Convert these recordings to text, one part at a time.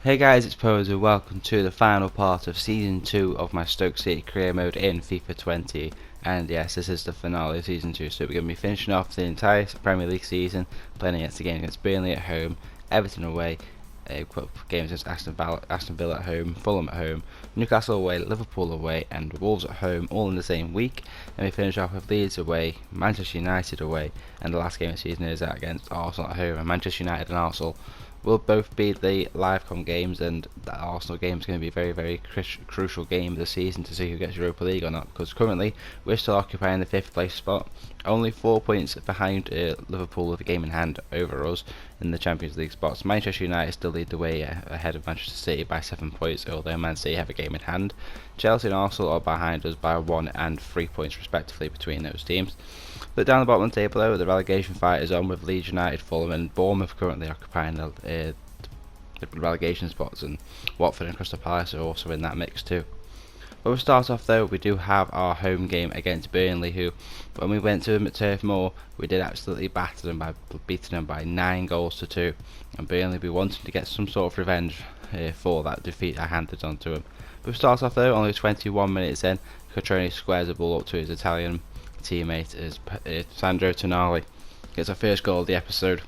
Hey guys, it's Pose and welcome to the final part of Season 2 of my Stoke City career mode in FIFA 20. And yes, this is the finale of Season 2, so we're going to be finishing off the entire Premier League season, playing against Burnley at home, Everton away, games against Aston Villa at home, Fulham at home, Newcastle away, Liverpool away, and Wolves at home, all in the same week. And we finish off with Leeds away, Manchester United away, and the last game of the season is against Arsenal at home. And Manchester United and Arsenal will both be the livecom games, and that Arsenal game is going to be a very crucial game of the season to see who gets Europa League or not, because currently we're still occupying the 5th place spot, only 4 points behind Liverpool with a game in hand over us in the Champions League spots. Manchester United still lead the way ahead of Manchester City by 7 points, although Man City have a game in hand. Chelsea and Arsenal are behind us by 1 and 3 points respectively between those teams. But down the bottom of the table though, the relegation fight is on, with Leeds United, Fulham and Bournemouth currently occupying the relegation spots, and Watford and Crystal Palace are also in that mix too. But we'll start off though, we do have our home game against Burnley, who, when we went to them at Turf Moor, we did absolutely batter them by beating them by 9 goals to 2, and Burnley be wanting to get some sort of revenge for that defeat I handed on to them. But we'll start off though, only 21 minutes in, Cutrone squares the ball up to his Italian teammate is Sandro Tonali, gets our first goal of the episode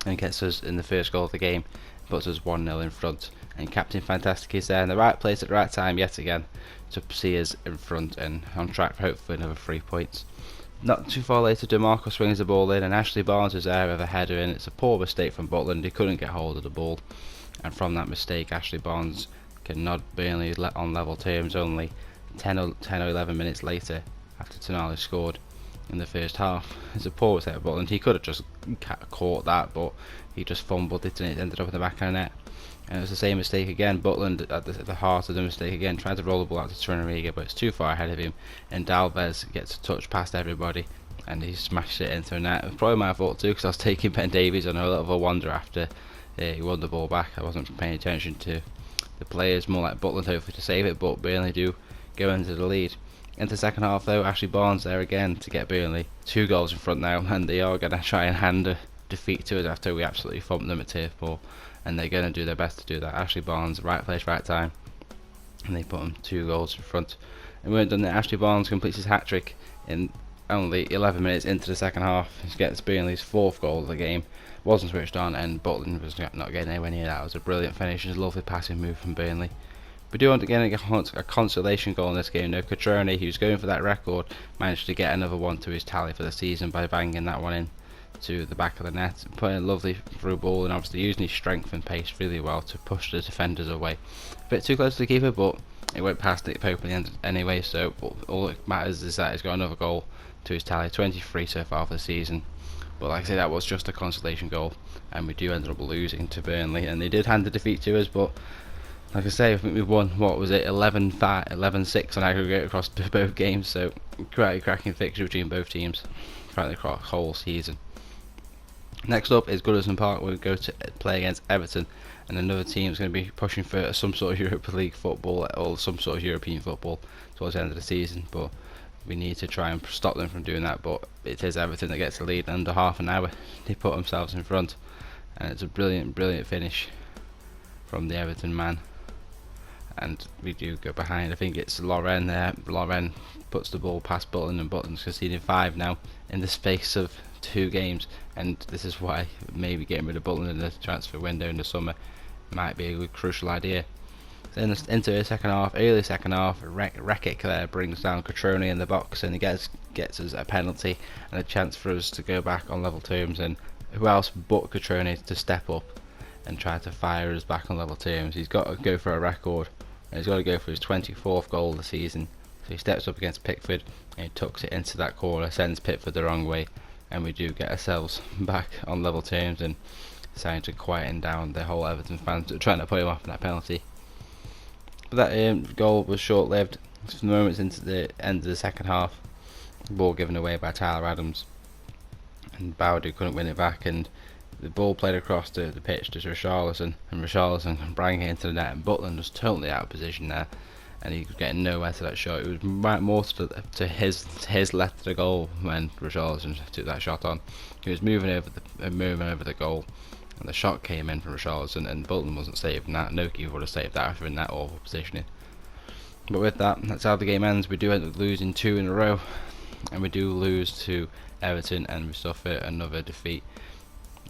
and gets us in the first goal of the game, puts us 1-0 in front, and Captain Fantastic is there in the right place at the right time yet again to see us in front and on track for hopefully another 3 points. Not too far later, DeMarco swings the ball in and Ashley Barnes is there with a header in. It's a poor mistake from Butland, he couldn't get hold of the ball, and from that mistake Ashley Barnes can nod Burnley on level terms only 10 or 11 minutes later, after Tonali scored in the first half. It's a poor mistake of Butland, he could have just caught that, but he just fumbled it and it ended up in the back of the net. And it was the same mistake again, Butland at the heart of the mistake again, trying to roll the ball out to Torunariga, but it's too far ahead of him, and Dalvez gets a touch past everybody and he smashed it into the net. It was probably my fault too, because I was taking Ben Davies on a little of a wander after he won the ball back. I wasn't paying attention to the players, more like Butland hopefully to save it, but Burnley do go into the lead. Into the second half though, Ashley Barnes there again to get Burnley 2 goals in front now, and they are going to try and hand a defeat to us after we absolutely thumped them at Turf Moor, and they're going to do their best to do that. Ashley Barnes, right place, right time, and they put them 2 goals in front. And we weren't done there, Ashley Barnes completes his hat-trick in only 11 minutes into the second half. He gets Burnley's 4th goal of the game, wasn't switched on, and Butland was not getting anywhere near that. It was a brilliant finish, it was a lovely passing move from Burnley. We do want to get a consolation goal in this game though. Cutrone, who's going for that record, managed to get another one to his tally for the season by banging that one in to the back of the net, putting a lovely through ball and obviously using his strength and pace really well to push the defenders away. A bit too close to the keeper, but it went past Nick Pope in the end anyway, so all that matters is that he's got another goal to his tally, 23 so far for the season. But like I say, that was just a consolation goal, and we do end up losing to Burnley, and they did hand the defeat to us, but like I say, I think we won, what was it, 11-6 on aggregate across both games, so quite a cracking fixture between both teams throughout the whole season. Next up is Goodison Park, we'll go to play against Everton, and another team is going to be pushing for some sort of Europa League football or some sort of European football towards the end of the season, but we need to try and stop them from doing that. But it is Everton that gets the lead. Under half an hour they put themselves in front, and it's a brilliant finish from the Everton man, and we do go behind. I think it's Loren there. Loren puts the ball past Butland, and Butland's conceded 5 now in the space of 2 games, and this is why maybe getting rid of Butland in the transfer window in the summer might be a good, crucial idea. Then into the second half, early second half, Rekic there brings down Cutrone in the box, and he gets us a penalty and a chance for us to go back on level terms, and who else but Cutrone to step up and try to fire us back on level terms. He's got to go for a record, and he's got to go for his 24th goal of the season. So he steps up against Pickford and he tucks it into that corner, sends Pickford the wrong way, and we do get ourselves back on level terms and starting to quieten down the whole Everton fans trying to put him off in that penalty. But that goal was short-lived. For the moments into the end of the second half, the ball given away by Tyler Adams, and Bowdy couldn't win it back, and the ball played across the pitch to Richarlison, and Richarlison brought it into the net, and Butland was totally out of position there, and he was getting nowhere to that shot. It was more to his left of the goal when Richarlison took that shot on. He was moving over the goal, And the shot came in from Richarlison, and Bolton wasn't saving that. No keeper would have saved that after in that awful positioning. But with that, that's how the game ends. We do end up losing 2 in a row, and we do lose to Everton, and we suffer another defeat.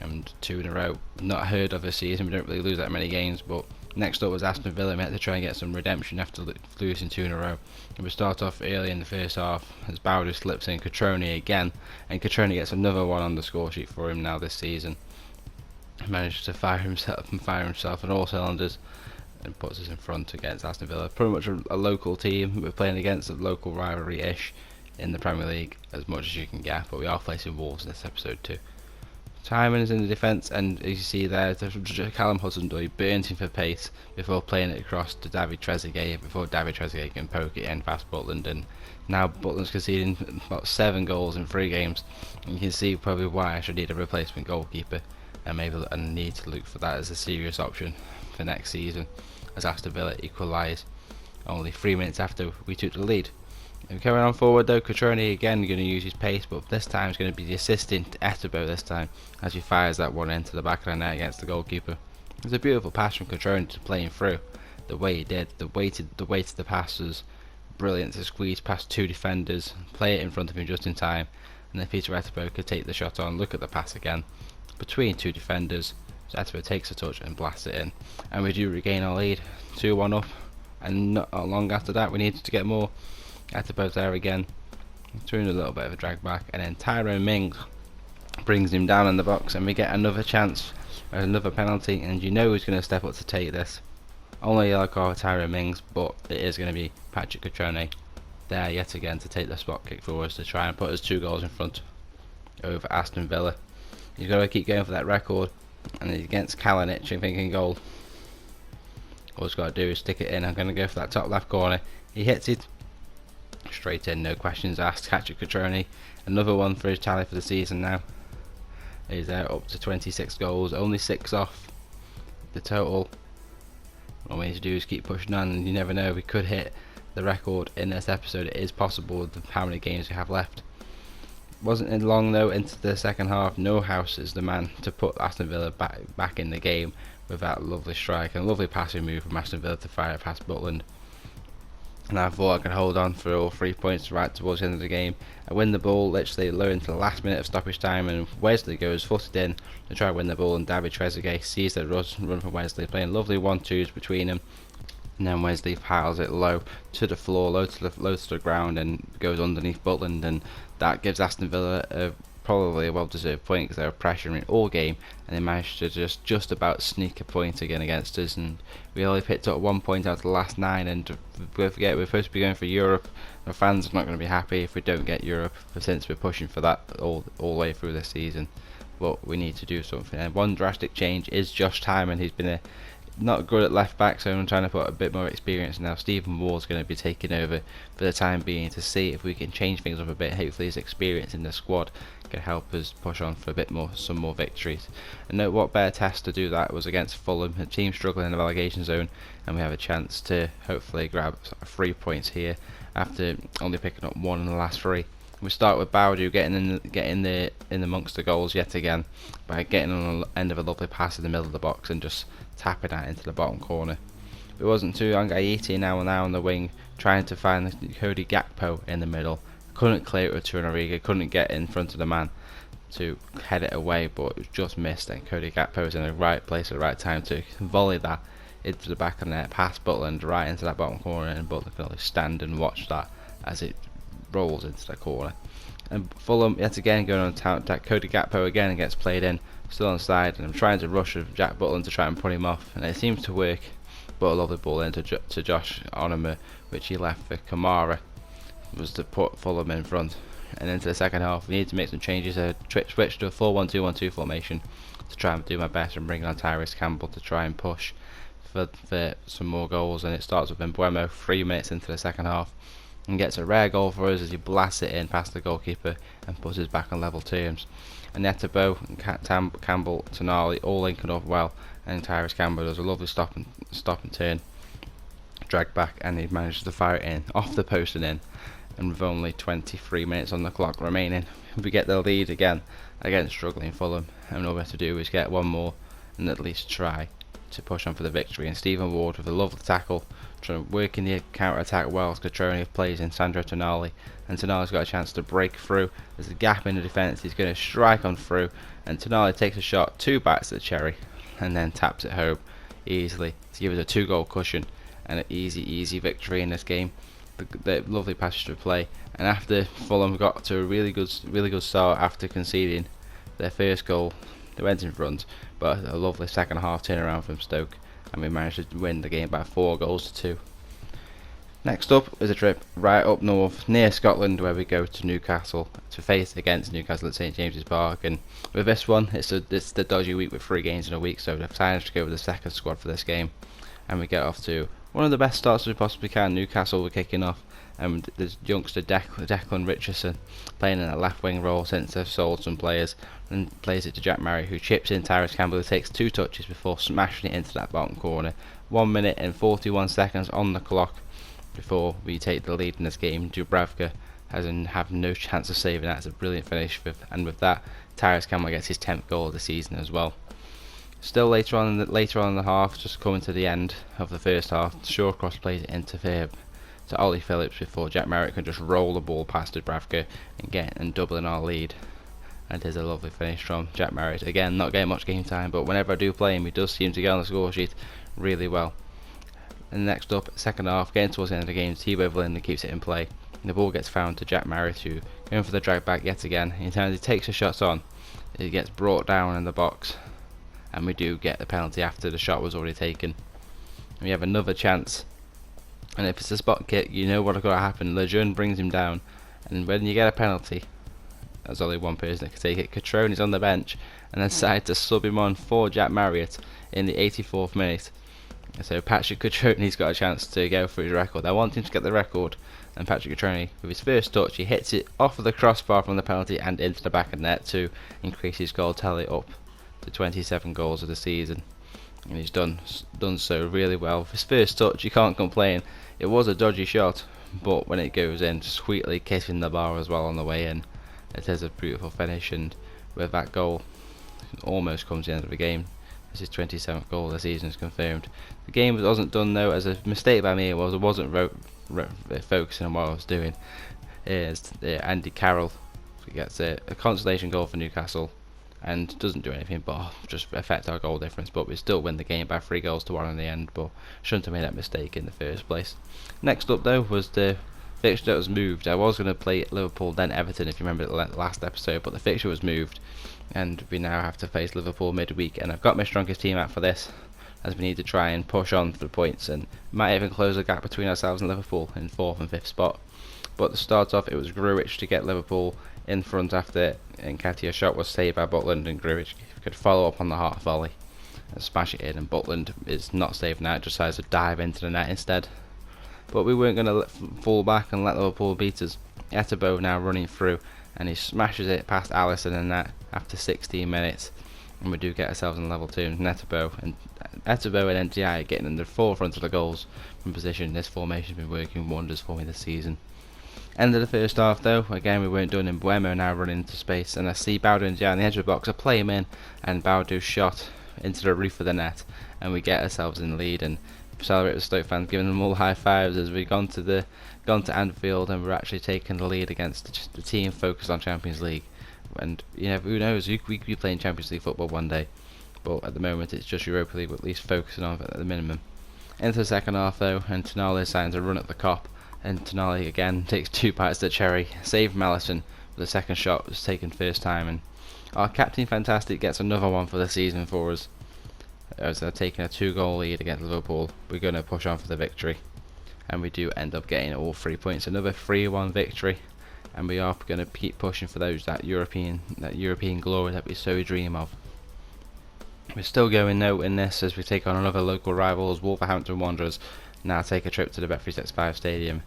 And 2 in a row, not heard of this season. We don't really lose that many games, but next up was Aston Villa. We had to try and get some redemption after losing 2 in a row. And we start off early in the first half as Bowder slips in Catroni again, and Catroni gets another one on the score sheet for him now this season. He managed to fire himself on all cylinders and puts us in front against Aston Villa. Pretty much a local team. We're playing against a local rivalry-ish in the Premier League as much as you can get, but we are facing Wolves in this episode too. Tymon is in the defence, and as you see there, Callum Hudson-Odoi burns him for pace before playing it across to David Trezeguet, before David Trezeguet can poke it in past Butland, and now Butland's conceding about 7 goals in 3 games, and you can see probably why I should need a replacement goalkeeper, and maybe I need to look for that as a serious option for next season, as Aston Villa equalise only 3 minutes after we took the lead. And coming on forward though, Catroni again going to use his pace, but this time it's going to be the assistant Etebo this time, as he fires that one into the back of the net against the goalkeeper. It's a beautiful pass from Catroni to playing through. The way he did, the weight of the pass was brilliant to squeeze past 2 defenders, play it in front of him just in time, and then Peter Etebo could take the shot on. Look at the pass again, between 2 defenders. So Etebo takes a touch and blasts it in, and we do regain our lead, 2-1 up, and not long after that we needed to get more. Etebo's there again, doing a little bit of a drag back, and then Tyrone Mings brings him down in the box, and we get another chance, another penalty, and you know who's going to step up to take this. Only a yellow card for Tyrone Mings, but it is going to be Patrick Catroni there yet again to take the spot kick for us to try and put us 2 goals in front over Aston Villa. He's got to keep going for that record, and he's against Kalinic and thinking goal. All he's got to do is stick it in. I'm going to go for that top left corner. He hits it straight in, no questions asked. Patrick Catroni, another one for his tally for the season now. He's there up to 26 goals, only 6 off the total. All we need to do is keep pushing on, and you never know, we could hit the record in this episode. It is possible with how many games we have left. Wasn't in long though into the second half. No House is the man to put Aston Villa back in the game with that lovely strike and lovely passing move from Aston Villa to fire it past Butland. And I thought I could hold on for all 3 points right towards the end of the game. I win the ball literally low into the last minute of stoppage time, and Wesley goes footed in to try to win the ball, and David Trezeguet sees the run from Wesley, playing lovely 1-2s between them. And then Wesley piles it low to the floor, low to the ground, and goes underneath Butland, and that gives Aston Villa probably a well-deserved point because they were pressuring all game, and they managed to just about sneak a point again against us. And we only picked up 1 point out of the last 9, and don't forget we're supposed to be going for Europe. Our fans are not going to be happy if we don't get Europe, since we're pushing for that all the way through this season. But we need to do something, and one drastic change is Josh Tymon. He's been not good at left back, so I'm trying to put a bit more experience now. Stephen Ward's going to be taking over for the time being to see if we can change things up a bit. Hopefully his experience in the squad can help us push on for a bit more, some more victories. And note what better test to do that was against Fulham, a team struggling in the relegation zone, and we have a chance to hopefully grab 3 points here after only picking up 1 in the last 3. We start with Bowdu getting in amongst the goals yet again by getting on the end of a lovely pass in the middle of the box and just tapping that into the bottom corner. It wasn't too long. Aiti now on the wing trying to find Cody Gakpo in the middle. Couldn't clear it with Torunariga, couldn't get in front of the man to head it away, but it was just missed, and Cody Gakpo was in the right place at the right time to volley that into the back of the net, past Butland right into that bottom corner, and Butland can only stand and watch that as it rolls into the corner. And Fulham yet again going on to attack. Cody Gakpo again gets played in, still on the side, and I'm trying to rush with Jack Butland to try and put him off, and it seems to work, but a lovely ball into Josh Onoma, which he left for Kamara, was to put Fulham in front. And into the second half we need to make some changes. Switch to a 4-1-2-1-2 formation to try and do my best and bring on Tyrese Campbell to try and push for some more goals. And it starts with Mbuemo 3 minutes into the second half and gets a rare goal for us as he blasts it in past the goalkeeper and puts us back on level terms. And Etebo and Campbell, Tonali all linking up well, and Tyrese Campbell does a lovely stop and turn drag back, and he manages to fire it in off the post and in. And with only 23 minutes on the clock remaining, we get the lead again against struggling Fulham, and all we have to do is get one more and at least try to push on for the victory. And Stephen Ward with a lovely tackle, trying to work in the counter attack well as Catroni plays in Sandro Tonali, and Tonali's got a chance to break through. There's a gap in the defence, he's going to strike on through, and Tonali takes a shot, 2 bites at the cherry, and then taps it home easily to give us a 2-goal cushion and an easy victory in this game. The lovely passage of play, and after Fulham got to a really good start after conceding their first goal, they went in front, but a lovely second half turnaround from Stoke, and we managed to win the game by 4-2. Next up is a trip right up north near Scotland, where we go to Newcastle to face against Newcastle at St James's Park. And with this one, it's the dodgy week with 3 games in a week, so they've decided to go with the second squad for this game, and we get off to one of the best starts we possibly can. Newcastle were kicking off, and there's youngster Declan Richardson playing in a left wing role since they've sold some players, and plays it to Jack Murray, who chips in Tyrese Campbell, who takes 2 touches before smashing it into that bottom corner. 1 minute and 41 seconds on the clock before we take the lead in this game. Dubravka have no chance of saving that. It's a brilliant finish, and with that, Tyrese Campbell gets his 10th goal of the season as well. Still later on in the half, just coming to the end of the first half, Shawcross plays it into to Ollie Phillips before Jack Merritt can just roll the ball past Dubravka and doubling our lead. And there's a lovely finish from Jack Merritt. Again, not getting much game time, but whenever I do play him, he does seem to get on the score sheet really well. And next up, second half, getting towards the end of the game, Thibaut Vlinder keeps it in play. And the ball gets found to Jack Merritt, who going for the drag back yet again. In turn, he takes the shots on. It gets brought down in the box, and we do get the penalty after the shot was already taken. And we have another chance, and if it's a spot kick, you know what's going to happen. Lejeune brings him down, and when you get a penalty, there's only one person that can take it. Catroni's on the bench, and then decided to sub him on for Jack Marriott in the 84th minute. So Patrick Catroni's got a chance to go for his record. I want him to get the record, and Patrick Catroni, with his first touch, he hits it off of the crossbar from the penalty and into the back of the net to increase his goal tally up to 27 goals of the season. And he's done so really well. His first touch, you can't complain. It was a dodgy shot, but when it goes in, sweetly kissing the bar as well on the way in, it is a beautiful finish. And with that goal, it almost comes to the end of the game. This is 27th goal of the season is confirmed. The game wasn't done though as a mistake by me. I wasn't focusing on what I was doing. Andy Carroll gets a consolation goal for Newcastle, and doesn't do anything but just affect our goal difference, but we still win the game by 3-1 in the end, but shouldn't have made that mistake in the first place. Next up though was the fixture that was moved. I was going to play Liverpool then Everton, if you remember the last episode, but the fixture was moved, and we now have to face Liverpool midweek, and I've got my strongest team out for this, as we need to try and push on for the points, and might even close the gap between ourselves and Liverpool in 4th and 5th spot. But to start off, it was Grujic to get Liverpool in front after Nketiah's shot was saved by Butland, and Grujic could follow up on the heart volley and smash it in, and Butland is not saving that, just decides to dive into the net instead. But we weren't going to fall back and let Liverpool beat us. Etebo now running through, and he smashes it past Alisson in that after 16 minutes, and we do get ourselves in level 2. Etebo and NTI getting in the forefront of the goals from position. This formation has been working wonders for me this season. End of the first half though, again we weren't done, in Buemo now running into space, and I see Bowdo Ndiaye on the edge of the box. I play him in, and Bowdo's shot into the roof of the net, and we get ourselves in the lead, and celebrate with Stoke fans, giving them all high fives as we've gone to Anfield, and we're actually taking the lead against the team focused on Champions League. And you know, who knows, we could be playing Champions League football one day, but at the moment it's just Europa League, we're at least focusing on it at the minimum. Into the second half though, and Tonali signs a run at the Kop, and Tonali again takes 2 bites at the cherry, save from Alisson, but the second shot was taken first time, and our captain Fantastic gets another one for the season for us. As they're taking a 2-goal lead against Liverpool, we're going to push on for the victory, and we do end up getting all 3 points, another 3-1 victory, and we are going to keep pushing for that European glory that we so dream of. We're still going though in this as we take on another local rivals, Wolverhampton Wanderers. Now take a trip to the Bet365 Stadium,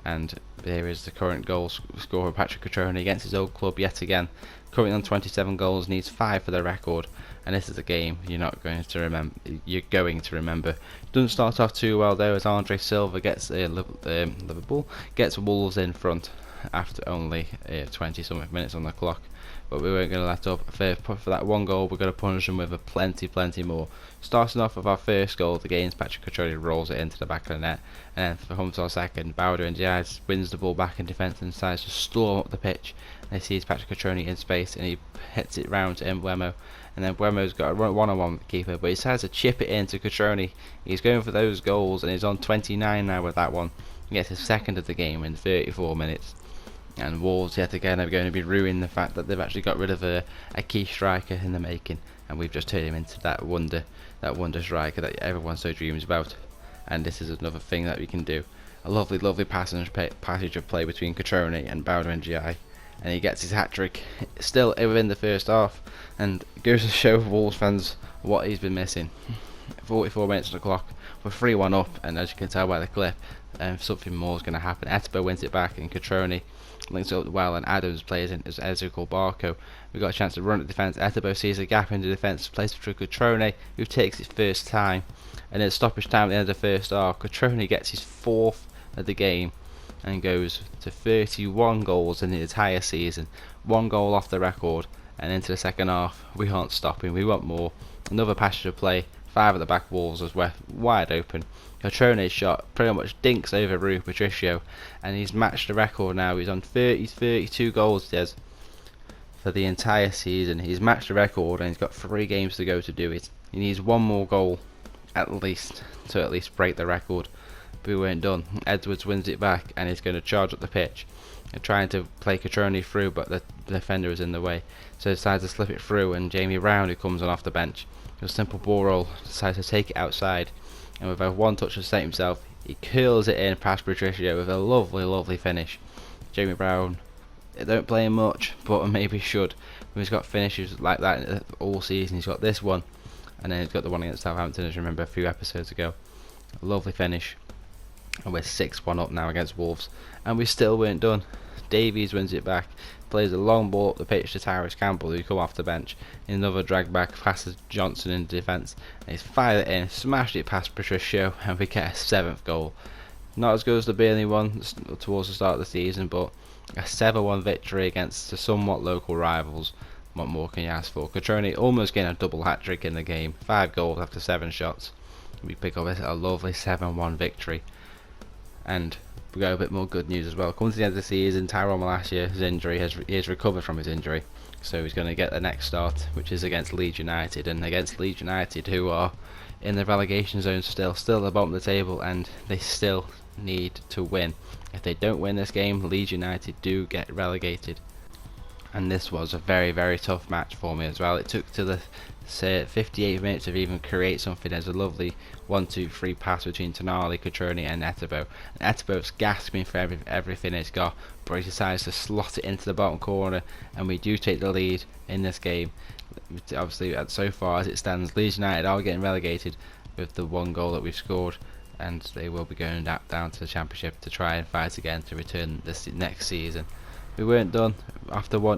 and here is the current goal scorer Patrick Catroni against his old club yet again. Currently on 27 goals, needs 5 for the record, and this is a game you're going to remember. Doesn't start off too well though, as Andre Silva gets Liverpool gets Wolves in front, after only 20 something minutes on the clock. But we weren't going to let up. For that one goal, we're going to punish them with a plenty more. Starting off with our first goal of the game, Patrick Cutrone rolls it into the back of the net, and then comes to our second. Bowder Ndiaye wins the ball back in defence and decides to storm up the pitch. And he sees Patrick Cutrone in space, and he hits it round to Mbeumo. And then Buemo's got a one-on-one with the keeper, but he decides to chip it into Cutrone. He's going for those goals, and he's on 29 now with that one. He gets his second of the game in 34 minutes. And Wolves yet again are going to be ruining the fact that they've actually got rid of a key striker in the making, and we've just turned him into that wonder striker that everyone so dreams about. And this is another thing that we can do. A lovely passage of play between Cutrone and Bowder Ndiaye, and he gets his hat-trick still within the first half, and it goes to show Wolves fans what he's been missing. 44 minutes on the clock, we're 3-1 up, and as you can tell by the clip, something more is going to happen. Etebo wins it back, and Cutrone links up well, and Adams plays in as Ezekiel Barco. We got a chance to run at defence. Etebo sees a gap in the defence, plays for Cutrone, who takes it first time, and then stoppage time at the end of the first half. Cutrone gets his 4th of the game and goes to 31 goals in the entire season, 1 goal off the record. And into the second half, we aren't stopping, we want more. Another passage of play, 5 at the back. Wolves was wide open. Cutrone's shot pretty much dinks over Rui Patricio, and he's matched the record now. He's on 32 goals, Des, for the entire season. He's matched the record, and he's got 3 games to go to do it. He needs 1 more goal at least to at least break the record. But we weren't done. Edwards wins it back, and he's going to charge up the pitch. They're trying to play Cutrone through, but the defender is in the way, so he decides to slip it through, and Jamie Brown, who comes on off the bench, with a simple ball roll, decides to take it outside, and with a one touch to save himself, he curls it in past Patricio with a lovely finish. Jamie Brown, they don't play him much, but maybe should. He's got finishes like that all season. He's got this one, and then he's got the one against Southampton, as you remember a few episodes ago. A lovely finish. And we're 6-1 up now against Wolves, and we still weren't done. Davies wins it back, plays a long ball up the pitch to Tyrese Campbell, who come off the bench. In another drag back, passes Johnson in defence, and he's fired it in, smashed it past Patricio, and we get a 7th goal. Not as good as the Burnley one towards the start of the season, but a 7-1 victory against the somewhat local rivals. What more can you ask for? Cutrone almost getting a double hat-trick in the game, 5 goals after 7 shots. We pick up a lovely 7-1 victory. And we got a bit more good news as well. Coming to the end of the season, Tyrone Malacia's injury he has recovered from his injury, so he's going to get the next start, which is against Leeds United, and against Leeds United, who are in the relegation zone still at the bottom of the table, and they still need to win. If they don't win this game, Leeds United do get relegated. And this was a very tough match for me as well. It took to the 58 minutes to even create something. There's a lovely 1-2-3 pass between Tonali, Cutrone and Etebo. And Etebo's gasping for everything he's got, but he decides to slot it into the bottom corner, and we do take the lead in this game. Obviously, so far as it stands, Leeds United are getting relegated with the 1 goal that we've scored, and they will be going down to the Championship to try and fight again to return this next season. We weren't done. After go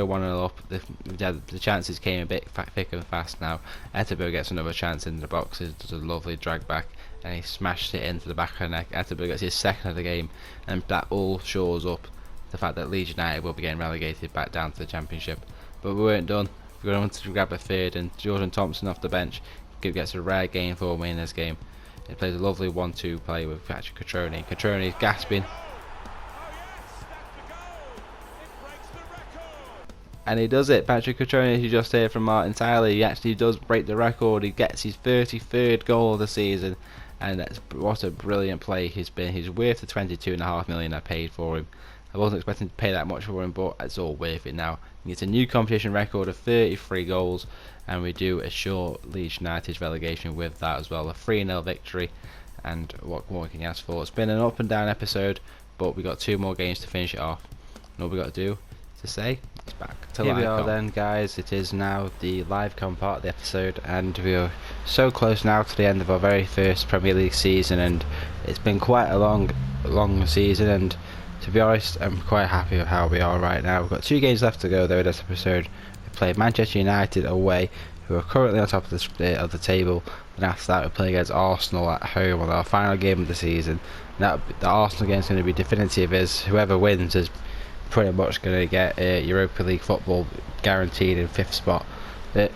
1-0 up, the chances came a bit thick and fast now. Etebo gets another chance in the box. He does a lovely drag back, and he smashes it into the back of the net. Etebo gets his 2nd of the game, and that all shores up the fact that Leeds United will be getting relegated back down to the Championship. But we weren't done. We went on to grab a 3rd, and Jordan Thompson off the bench gets a rare game for me in this game. He plays a lovely 1-2 play with Patrick Cutrone. Cutrone is gasping, and he does it. Patrick Cutrone, as you just heard from Martin Tyler, he actually does break the record. He gets his 33rd goal of the season, and what a brilliant play he's been. He's worth the 22.5 million I paid for him. I wasn't expecting to pay that much for him, but it's all worth it now. He gets a new competition record of 33 goals, and we do assure Leeds United's relegation with that as well. A 3-0 victory, and what more can you ask for? It's been an up and down episode, but we got 2 more games to finish it off. And all we got to do to say it's back to Here we are then, guys. It is now the live-com part of the episode, and we are so close now to the end of our very first Premier League season, and it's been quite a long season, and to be honest, I'm quite happy with how we are right now. We've got 2 games left to go though in this episode. We play Manchester United away, who are currently on top of the table, and after that we play against Arsenal at home on our final game of the season. The Arsenal game is going to be definitive, as whoever wins pretty much going to get Europa League football guaranteed in 5th spot.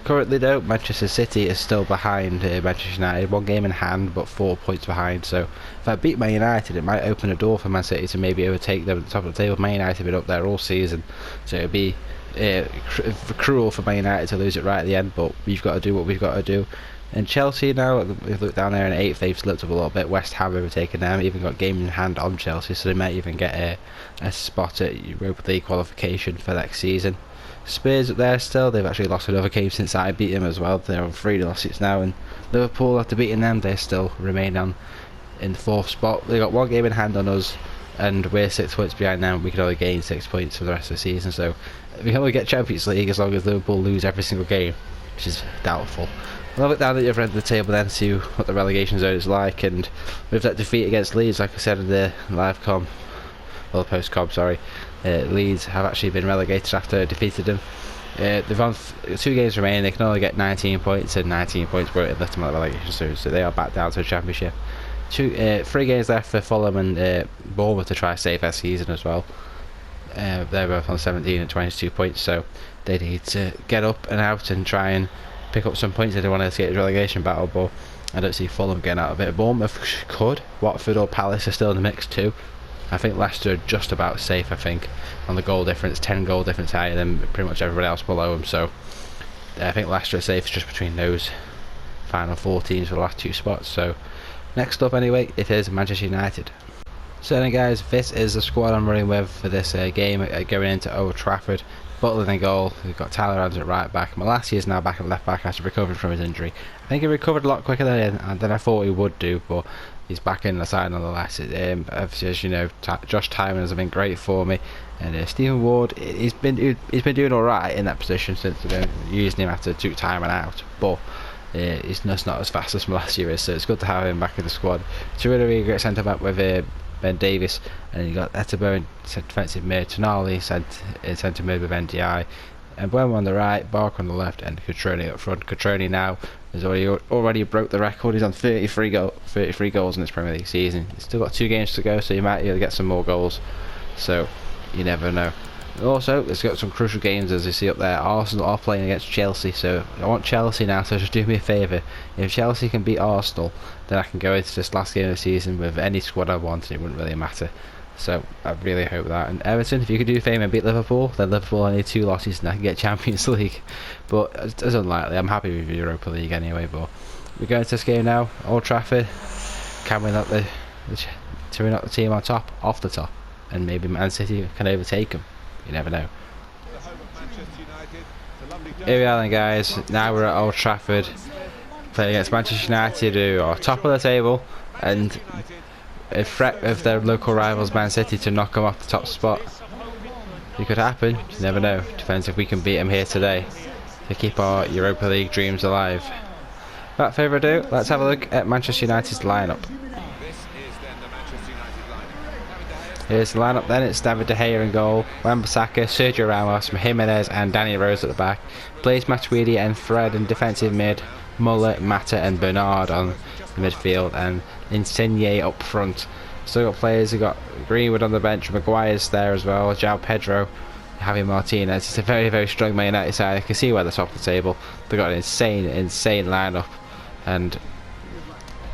Currently though, Manchester City is still behind Manchester United, 1 game in hand but 4 points behind, so if I beat Man United it might open a door for Man City to maybe overtake them at the top of the table. Man United have been up there all season, so it would be cruel for Man United to lose it right at the end, but we've got to do what we've got to do. And Chelsea now, we've looked down there in 8th, they've slipped up a little bit. West Ham overtaken them, even got game in hand on Chelsea, so they might even get a spot at Europa League qualification for next season. Spurs up there still, they've actually lost another game since I beat them as well. They're on 3 losses now, and Liverpool, after beating them, they still remain on in the 4th spot. They've got 1 game in hand on us, and we're 6 points behind them. We can only gain 6 points for the rest of the season, so we can only get Champions League as long as Liverpool lose every single game, which is doubtful. I'll look down at the other end of the table then, see what the relegation zone is like, and with that defeat against Leeds, like I said in the live com, well, the post com, sorry, Leeds have actually been relegated after defeated them. They've on 2 games remaining, they can only get 19 points, and 19 points won't lift them out of the relegation zone, so they are back down to the Championship. 3 games left for Fulham and Bournemouth to try to save their season as well. They're both on 17 and 22 points, so they need to get up and out and try and pick up some points if they want to escape the relegation battle, but I don't see Fulham getting out of it. Bournemouth could. Watford or Palace are still in the mix too. I think Leicester are just about safe, I think, on the goal difference, 10 goal difference higher than pretty much everybody else below them, so I think Leicester are safe just between those final 4 teams for the last 2 spots. So next up anyway, it is Manchester United. So then guys, this is the squad I'm running with for this game going into Old Trafford. Butler in goal, we've got Tyler Adams at right back. Malacia is now back at left back after recovering from his injury. I think he recovered a lot quicker than I thought he would do, but he's back in the side nonetheless. As you know, Josh Tymon has been great for me, and Stephen Ward, he's been doing alright in that position since they've been using him after took Tymon out, but he's just not as fast as Malacia is, so it's good to have him back in the squad. It's a really great centre back with Ben Davis, and then you got Etebo in defensive mid, Tonali in centre mid with NDI, and Bueno on the right, Barker on the left, and Cutrone up front. Cutrone now has already broke the record. He's on 33 goals in this Premier League season. He's still got 2 games to go, so he might get some more goals, so you never know. Also, let's got some crucial games as you see up there. Arsenal are playing against Chelsea, so I want Chelsea now, so just do me a favour. If Chelsea can beat Arsenal, then I can go into this last game of the season with any squad I want, and it wouldn't really matter. So I really hope that. And Everton, if you could do the favour and beat Liverpool, then Liverpool only 2 losses and I can get Champions League. But it's unlikely. I'm happy with Europa League anyway. But we're going to this game now, Old Trafford. Can we knock the team on top, off the top, and maybe Man City can overtake them? You never know. Here we are then guys, now we're at Old Trafford playing against Manchester United, who are top of the table and a threat of their local rivals Man City to knock them off the top spot. It could happen, you never know. Depends if we can beat them here today to keep our Europa League dreams alive. Without further ado, let's have a look at Manchester United's lineup. Here's the lineup then, it's David De Gea in goal, Wan-Bissaka, Sergio Ramos, Jimenez and Danny Rose at the back, Blaise Matuidi and Fred in defensive mid, Muller, Mata and Bernard on the midfield, and Insigne up front. Still got players, we've got Greenwood on the bench, Maguire's there as well, João Pedro, Javi Martinez. It's a very strong Man United side. I can see where they're top of the table. They've got an insane lineup, and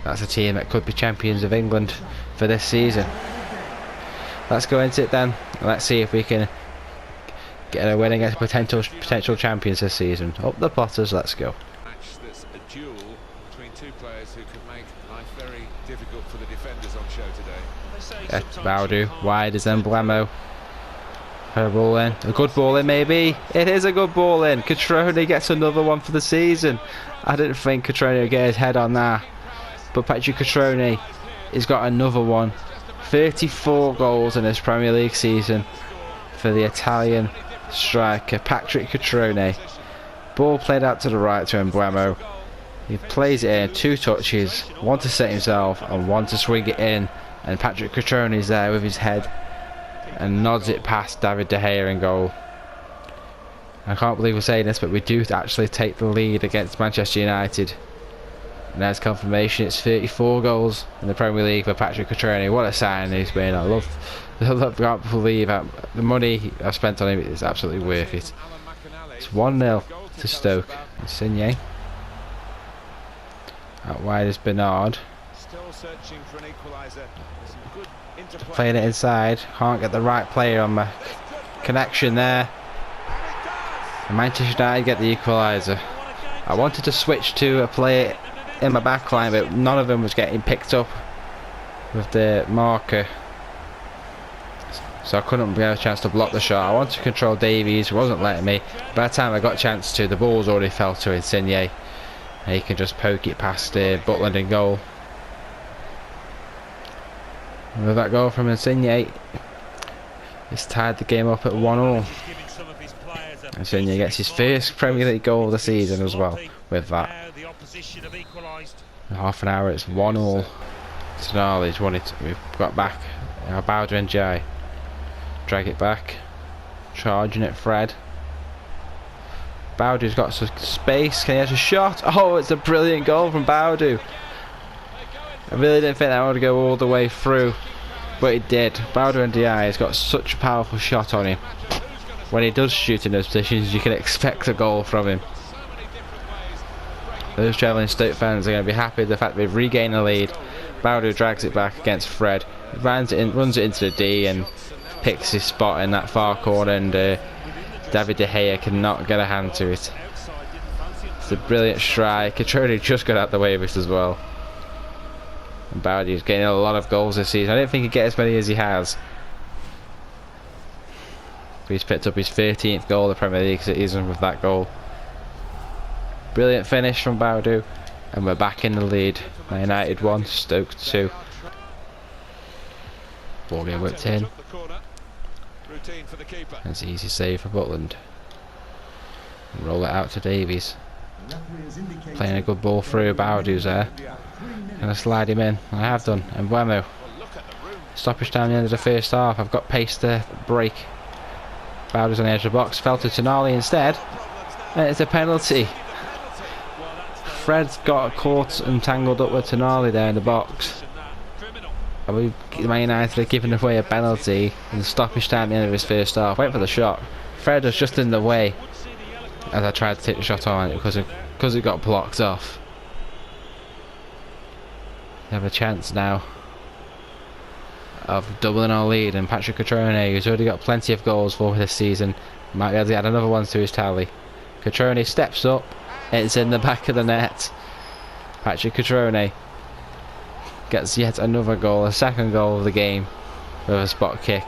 that's a team that could be champions of England for this season. Let's go into it then. Let's see if we can get a win against potential champions this season. Up the Potters, let's go. Match that's a duel between 2 players who could make life very difficult for the defenders on show today. Baudu, wide is Emblemo. Her ball in. A good ball in maybe. It is a good ball in. Cutrone gets another one for the season. I didn't think Cutrone would get his head on that. But Patrick Cutrone has got another one. 34 goals in his Premier League season for the Italian striker Patrick Cutrone. Ball played out to the right to Emblemo. He plays it in 2 touches, 1 to set himself and 1 to swing it in, and Patrick Cutrone is there with his head and nods it past David De Gea in goal. I can't believe we're saying this, but we do actually take the lead against Manchester United. And there's confirmation, it's 34 goals in the Premier League for Patrick Cutrone. What a signing he's been. I can't believe how the money I've spent on him is absolutely worth it. It's 1-0 to Stoke. Insigne. Out wide is Bernard. Playing it inside. Can't get the right player on my connection there. And Manchester United get the equaliser. I wanted to switch to a player in my back line, but none of them was getting picked up with the marker, so I couldn't get a chance to block the shot. I wanted to control Davies, who wasn't letting me. By the time I got a chance to, the ball's already fell to Insigne, and he can just poke it past Butland in goal. And with that goal from Insigne, it's tied the game up at 1-1. Insigne gets his first Premier League goal of the season as well with that. In half an hour it's 1-1. Tonali's won it. We've got back. Bowder and Jai. Drag it back. Charging it, Fred. Bowder's got some space. Can he have a shot? Oh, it's a brilliant goal from Bowder. I really didn't think that would go all the way through, but it did. Bowder and Diaz has got such a powerful shot on him. When he does shoot in those positions, you can expect a goal from him. Those travelling Stoke fans are going to be happy with the fact they've regained the lead. Bowder drags it back against Fred, runs it into the D and picks his spot in that far corner, and David De Gea cannot get a hand to it. It's a brilliant strike. Cutrone just got out the way of it as well. And Bowder's getting a lot of goals this season. I don't think he'd get as many as he has. He's picked up his 13th goal in the Premier League season with that goal. Brilliant finish from Bowder, and we're back in the lead. Man United 1, Stoke 2. Ball game whipped in. That's an easy save for Butland. And roll it out to Davies. Playing a good ball through. Bowder's there. Gonna slide him in. I have done. And Mbeumo. Stoppage down the end of the first half. I've got pace to break. Bowder's on the edge of the box. Fell to Tonali instead. And it's a penalty. Fred's got caught and tangled up with Tonali there in the box. Man United are giving away a penalty in the stoppage time at the end of his first half. Went for the shot. Fred was just in the way as I tried to take the shot on it because it got blocked off. We have a chance now of doubling our lead, and Patrick Cutrone, who's already got plenty of goals for this season, might be able to add another one to his tally. Cutrone steps up. It's in the back of the net. Patrick Cutrone gets yet another goal, a second goal of the game with a spot kick.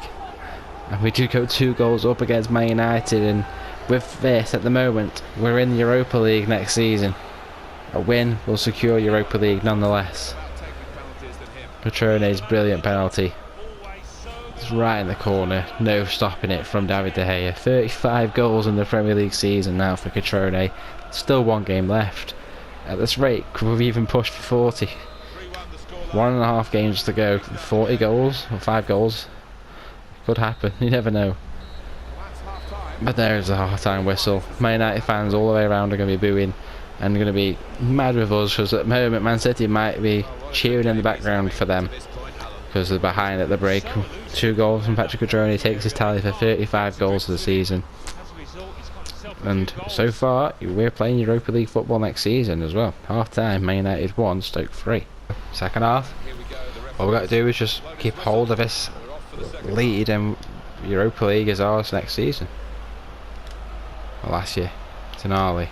And we do go 2 goals up against Man United, and with this at the moment we're in the Europa League next season. A win will secure Europa League nonetheless. Cutrone's brilliant penalty. It's right in the corner, no stopping it from David De Gea. 35 goals in the Premier League season now for Cutrone. Still 1 game left. At this rate, we've even pushed for 40. 1.5 games to go. 40 goals or 5 goals. Could happen. You never know. But there's a half-time whistle. Man United fans all the way around are going to be booing and going to be mad with us, because at the moment Man City might be cheering in the background for them because they're behind at the break. 2 goals from Patrick Cutrone takes his tally for 35 goals of the season. And so far, we're playing Europa League football next season as well. Half time, Man United 1, Stoke 3. Second half, all we've got to do is just keep hold of this lead, and Europa League is ours next season. Well, last year, Tonali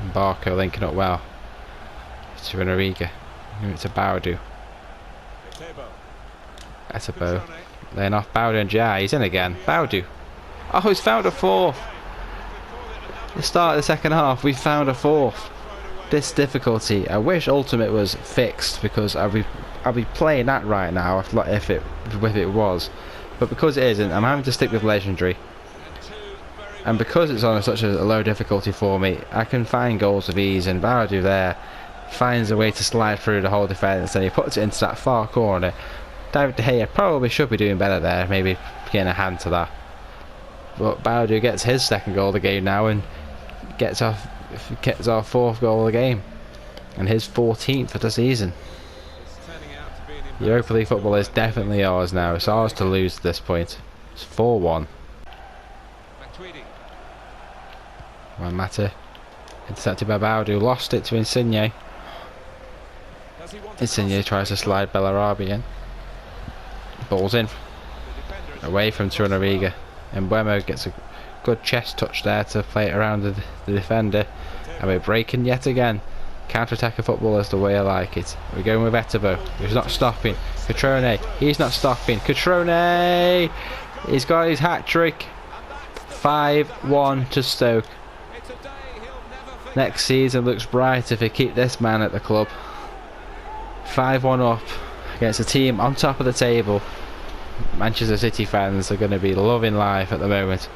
and Barco linking up well. To Enrique, to Bowder. Etebo, laying off Bowder and Jai. He's in again. Bowder. Oh, he's found a 4th. The start of the second half, we found a 4th. This difficulty, I wish Ultimate was fixed, because I'd be playing that right now if it was, but because it isn't, I'm having to stick with Legendary, and because it's on such a low difficulty for me, I can find goals with ease. And Bowder there finds a way to slide through the whole defence, and he puts it into that far corner. David De Gea probably should be doing better there, maybe getting a hand to that, but Bowder gets his second goal of the game now and gets our 4th goal of the game. and his 14th of the season. Europa League football is definitely ours now. It's ours to lose at this point. It's 4-1. Well, Mata intercepted by Baudu, lost it to Insigne. Insigne tries to slide Bellarabi in. Ball's in. Away from Torunariga. And Buemo gets a good chest touch there to play it around the defender. And we're breaking yet again. Counter-attacking football is the way I like it. We're going with Etebo. He's not stopping. Cutrone. He's not stopping. Cutrone! He's got his hat-trick. 5-1 to Stoke. Next season looks bright if they keep this man at the club. 5-1 up against a team on top of the table. Manchester City fans are going to be loving life at the moment.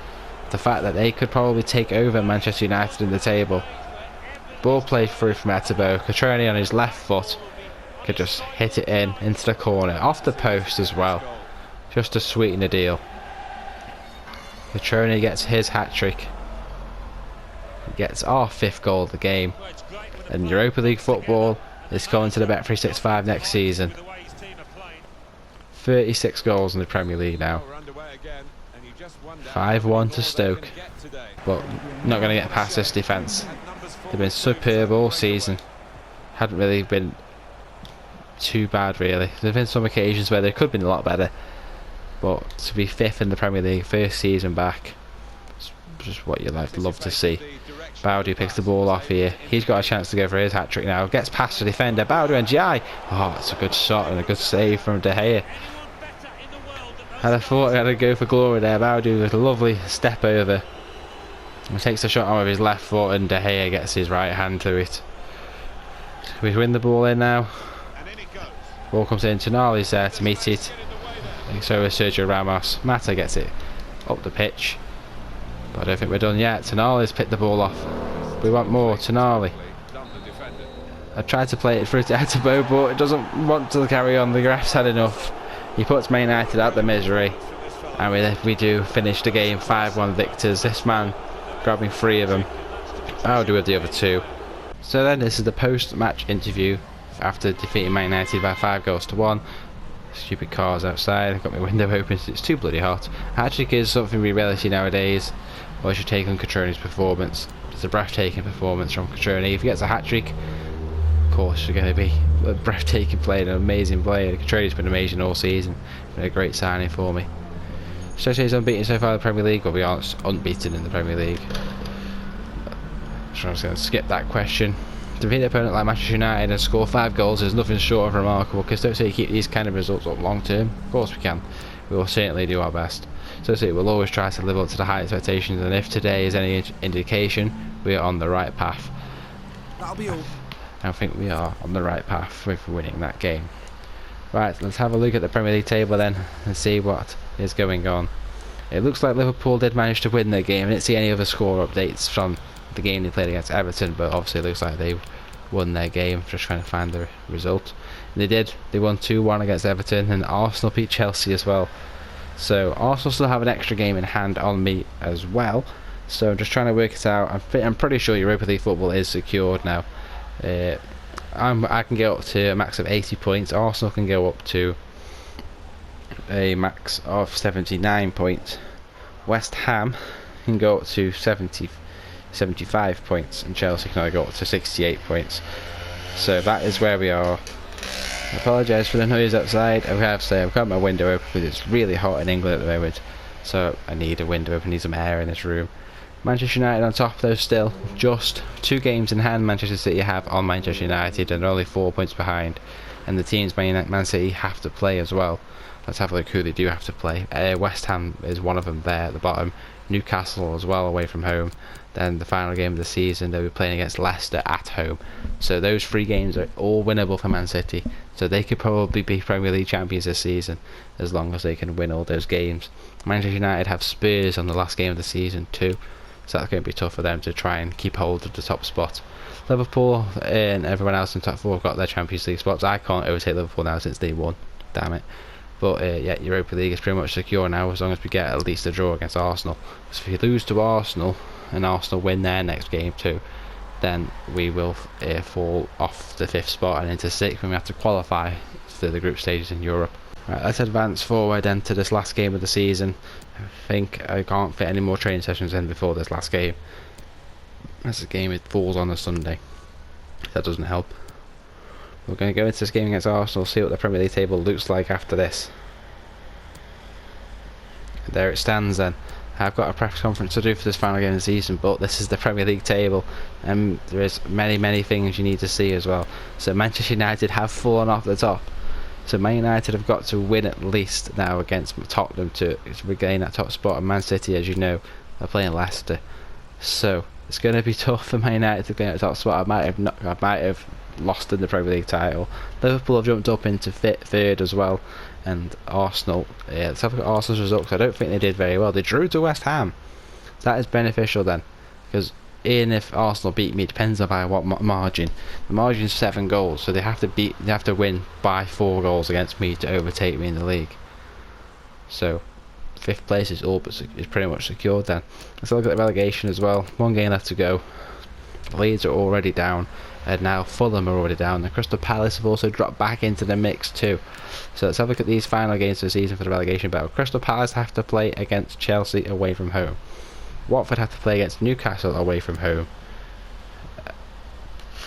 The fact that they could probably take over Manchester United in the table. Ball played through from Etebo. Cutrone on his left foot could just hit it into the corner, off the post as well, just to sweeten the deal. Cutrone gets his hat-trick. He gets our 5th goal of the game, and Europa League football is coming to the Bet365 next season. 36 goals in the Premier League now. 5-1 to Stoke, but not going to get past this defence. They've been superb all season. Hadn't really been too bad really. There've been some occasions where they could have been a lot better, but to be 5th in the Premier League, first season back, it's just what you love to see. Baudu picks the ball off here. He's got a chance to go for his hat-trick now. Gets past the defender. Baudu and Jai. Oh, it's a good shot and a good save from De Gea. Had I thought he had to go for glory there. Baudu with a lovely step over. He takes the shot on with his left foot and De Gea gets his right hand to it. We win the ball in now. Ball comes in. Tonali's there to meet it. So is Sergio Ramos. Mata gets it up the pitch. But I don't think we're done yet. Tonali's picked the ball off. We want more. Tonali. I tried to play it through to Etebo, but it doesn't want to carry on. The ref's had enough. He puts Man United out the misery. And we do finish the game 5-1 victors. This man grabbing 3 of them. I'll do with the other 2. So then this is the post-match interview after defeating Man United by 5-1. Stupid cars outside. I've got my window open, so it's too bloody hot. Hat-trick is something we rarely see nowadays. What's your take on Cutrone's performance? It's a breathtaking performance from Cutrone. If he gets a hat-trick, of course you're going to be a breathtaking player, an amazing player. Cutrone's been amazing all season. Been a great signing for me. Stoke is unbeaten so far in the Premier League, or we aren't unbeaten in the Premier League. So I'm just going to skip that question. To defeat an opponent like Manchester United and score 5 goals is nothing short of remarkable, because Stoke City keep these kind of results up long term. Of course we can. We will certainly do our best. Stoke City will always try to live up to the high expectations, and if today is any indication, we are on the right path. That'll be all. I think we are on the right path with winning that game. Right, let's have a look at the Premier League table then and see what is going on. It looks like Liverpool did manage to win their game. I didn't see any other score updates from the game they played against Everton, but obviously it looks like they won their game. Just trying to find the result. And they did. They won 2-1 against Everton, and Arsenal beat Chelsea as well. So Arsenal still have an extra game in hand on me as well. So I'm just trying to work it out. I'm pretty sure Europa League football is secured now. I can get up to a max of 80 points. Arsenal can go up to a max of 79 points. West Ham can go up to 75 points, and Chelsea can only go up to 68 points. So that is where we are. I apologise for the noise outside. I have to say I've got my window open because it's really hot in England at the moment, so I need a window open, need some air in this room. Manchester United on top though still, just 2 games in hand Manchester City have on Manchester United, and only 4 points behind, and the teams Man City have to play as well. Let's have a look who they do have to play. West Ham is one of them there at the bottom. Newcastle as well away from home. Then the final game of the season they'll be playing against Leicester at home. So those 3 games are all winnable for Man City. So they could probably be Premier League champions this season as long as they can win all those games. Manchester United have Spurs on the last game of the season too. So that's going to be tough for them to try and keep hold of the top spot. Liverpool and everyone else in top 4 have got their Champions League spots. I can't overtake Liverpool now since they won. Damn it. But yeah, Europa League is pretty much secure now as long as we get at least a draw against Arsenal. Because if you lose to Arsenal and Arsenal win their next game too, then we will fall off the 5th spot and into 6th when we have to qualify for the group stages in Europe. Right, let's advance forward then to this last game of the season. I think I can't fit any more training sessions in before this last game. As the game, it falls on a Sunday. That doesn't help. We're going to go into this game against Arsenal, see what the Premier League table looks like after this. There it stands then. I've got a press conference to do for this final game of the season, but this is the Premier League table, and there is many things you need to see as well. So Manchester United have fallen off the top. So Man United have got to win at least now against Tottenham to regain that top spot, and Man City, as you know, are playing Leicester. So it's going to be tough for Man United to gain that top spot. I might have lost in the Premier League title. Liverpool have jumped up into third as well, and Arsenal, let's have a look at Arsenal's results. I don't think they did very well. They drew to West Ham. That is beneficial then, because even if Arsenal beat me, it depends on by what margin. The margin is 7 goals, so they have to win by 4 goals against me to overtake me in the league. So 5th place is pretty much secured then. Let's look at the relegation as well. 1 game left to go. Leeds are already down, and now Fulham are already down. The Crystal Palace have also dropped back into the mix too. So let's have a look at these final games of the season for the relegation battle. Crystal Palace have to play against Chelsea away from home. Watford have to play against Newcastle away from home.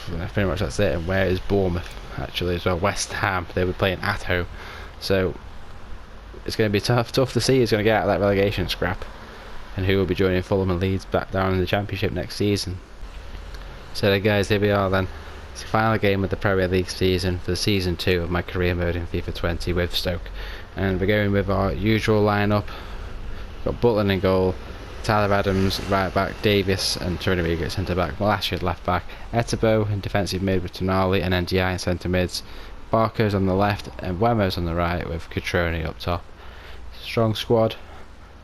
Pretty much that's it. And where is Bournemouth actually as well? West Ham, they were playing at home. So it's going to be tough to see who's going to get out of that relegation scrap, and who will be joining Fulham and Leeds back down in the Championship next season. So there guys, here we are then. It's the final game of the Premier League season for season 2 of my career mode in FIFA 20 with Stoke. And we're going with our usual lineup. We've got Butland in goal, Tyler Adams right back, Davies and Torunariga at centre back, Malacia at left back, Etebo in defensive mid with Tonali and NDI in centre mids, Barco's on the left and Wemo's on the right with Cutrone up top. Strong squad,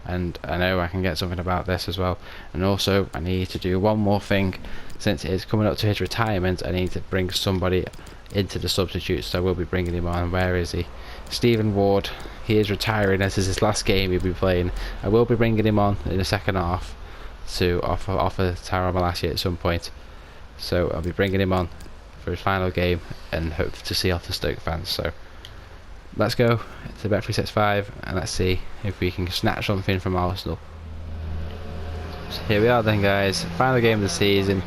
and I know I can get something about this as well. And also I need to do one more thing. Since it is coming up to his retirement, I need to bring somebody into the substitutes, so I will be bringing him on. Where is he? Stephen Ward. He is retiring. This is his last game he'll be playing. I will be bringing him on in the second half to offer Tyrone Malacia at some point. So I'll be bringing him on for his final game and hope to see off the Stoke fans. So let's go to Bet365 and let's see if we can snatch something from Arsenal. So here we are then guys, final game of the season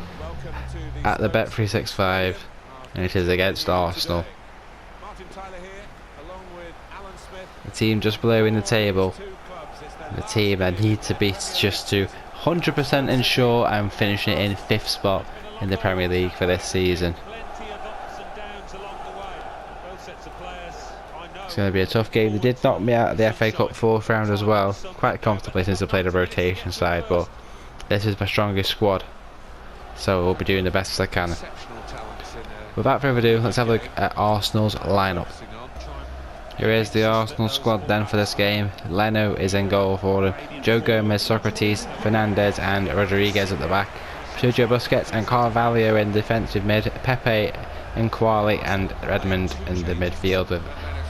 at the Bet365, and it is against Arsenal. The team just below in the table, the team I need to beat just to 100% ensure I'm finishing it in 5th spot in the Premier League for this season. It's going to be a tough game. They did knock me out of the FA Cup 4th round as well, quite comfortably since I played a rotation side, but this is my strongest squad, so we'll be doing the best as I can. Without further ado, let's have a look at Arsenal's lineup. Here is the Arsenal squad then for this game. Leno is in goal for them. Joe Gomez, Socrates, Fernandez and Rodriguez at the back. Sergio Busquets and Carvalho in defensive mid. Pepe, Nkwali and Redmond in the midfield with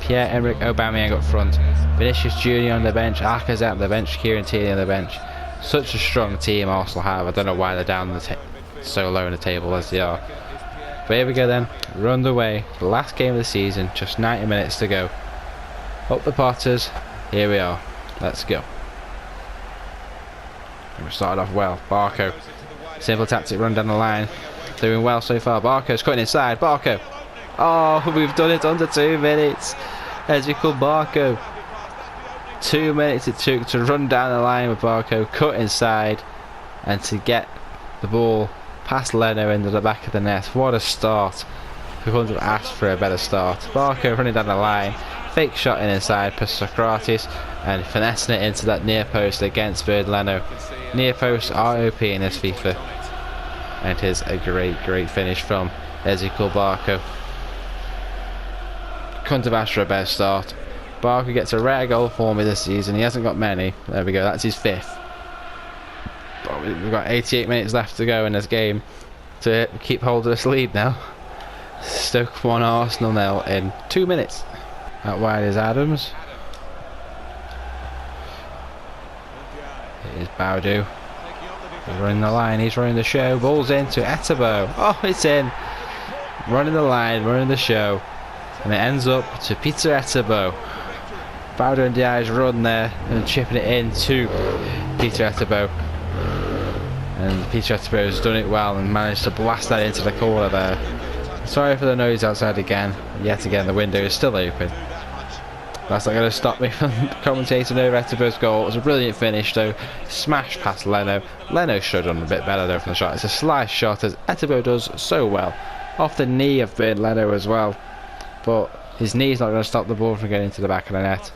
Pierre-Emerick Aubameyang up front. Vinicius Junior on the bench, Lacazette on the bench, Kieran Tierney on the bench. Such a strong team Arsenal have. I don't know why they're down so low in the table as they are. But here we go then. We're underway. The last game of the season. Just 90 minutes to go. Up the Potters. Here we are. Let's go. And we started off well. Barco. Simple tactic run down the line. Doing well so far. Barco's cutting inside. Barco. Oh, we've done it under 2 minutes. Ezekiel Barco. 2 minutes it took to run down the line with Barco, cut inside, and to get the ball past Leno into the back of the net. What a start. We couldn't have asked for a better start. Barco running down the line, fake shot in inside past Socrates, and finessing it into that near post against Bird Leno. Near posts are OP in this FIFA, and it is a great finish from Ezekiel Barco. Couldn't have asked for a better start. Barker gets a rare goal for me this season. He hasn't got many. There we go, that's his 5th. But we've got 88 minutes left to go in this game to keep hold of this lead now. Stoke 1, Arsenal 0 in 2 minutes. Out wide is Adams. It is Baudu. He's running the line, he's running the show. Ball's into Etebo. Oh, it's in. Running the line, running the show. And it ends up to Peter Etebo. Bowder and Diaz run there and chipping it in to Peter Etebo. And Peter Etebo has done it well and managed to blast that into the corner there. Sorry for the noise outside again. Yet again, the window is still open. That's not going to stop me from commentating over Etebo's goal. It was a brilliant finish though. Smashed past Leno. Leno should have done a bit better though from the shot. It's a slice shot as Etebo does so well. Off the knee of Leno as well. But his knee's not going to stop the ball from getting into the back of the net.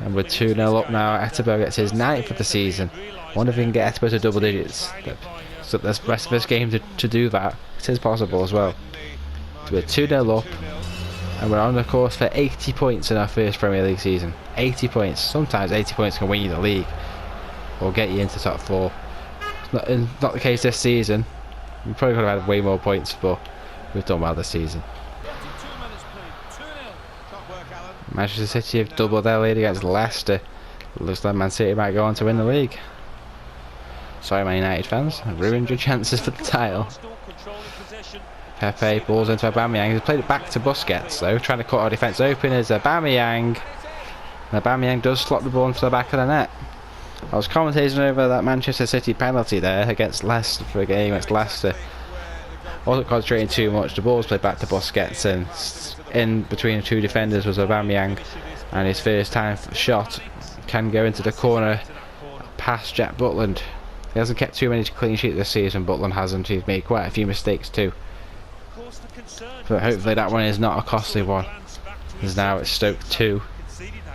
And we're 2-0 up now. Etebo gets his 9th of the season. I wonder if we can get Etebo to double digits. So there's the rest of this game to do that. It is possible as well. So we're 2-0 up. And we're on the course for 80 points in our first Premier League season. 80 points. Sometimes 80 points can win you the league. Or get you into top 4. It's not the case this season. We probably could have had way more points, but we've done well this season. Manchester City have doubled their lead against Leicester. Looks like Man City might go on to win the league. Sorry, Man United fans, I ruined your chances for the title. Pepe balls into Aubameyang. He's played it back to Busquets though, trying to cut our defence open as Aubameyang. And Aubameyang does slot the ball into the back of the net. I was commentating over that Manchester City penalty there against Leicester for a game against Leicester. Wasn't concentrating too much. The ball was played back to Busquets, and in between the two defenders was Aubameyang, and his first time shot can go into the corner past Jack Butland. He hasn't kept too many clean sheets this season. Butland hasn't. He's made quite a few mistakes too. But hopefully that one is not a costly one. Because now it's Stoke 2,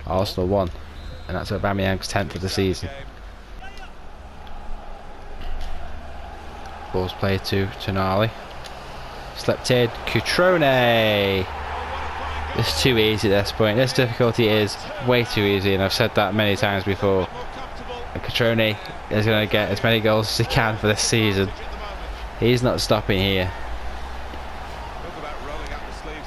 Arsenal 1, and that's Aubameyang's 10th of the season. Ball's played to Tonali. Slept in, Cutrone. It's too easy at this point. This difficulty is way too easy, and I've said that many times before. And Cutrone is going to get as many goals as he can for this season. He's not stopping here.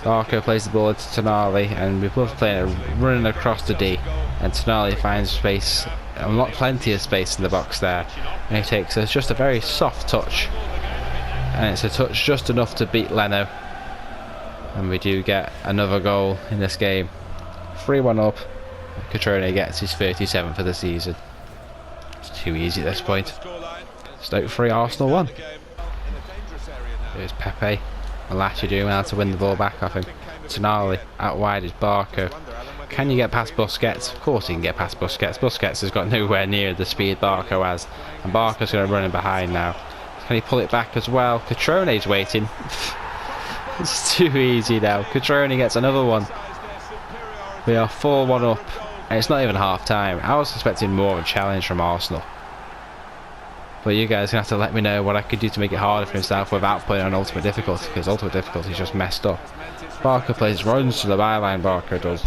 Barco plays the ball into Tonali, and we're both playing it running across the D, and Tonali finds space, and not plenty of space in the box there, and he takes just a very soft touch, and it's a touch just enough to beat Leno, and we do get another goal in this game. 3-1 up. Cutrone gets his 37th for the season. It's too easy at this point. Stoke 3, Arsenal 1. There's Pepe. Malachi doing well to win the ball back off him. Tonali out wide is Barco. Can you get past Busquets? Of course he can get past Busquets. Busquets has got nowhere near the speed Barco has, and Barco's going to run in behind now. Can he pull it back as well? Cutrone's waiting. It's too easy now. Cutrone gets another one. We are 4-1 up, and it's not even half time. I was expecting more of a challenge from Arsenal. But you guys are going to have to let me know what I could do to make it harder for himself without putting on ultimate difficulty, because ultimate difficulty is just messed up. Barco runs to the byline, Barco does.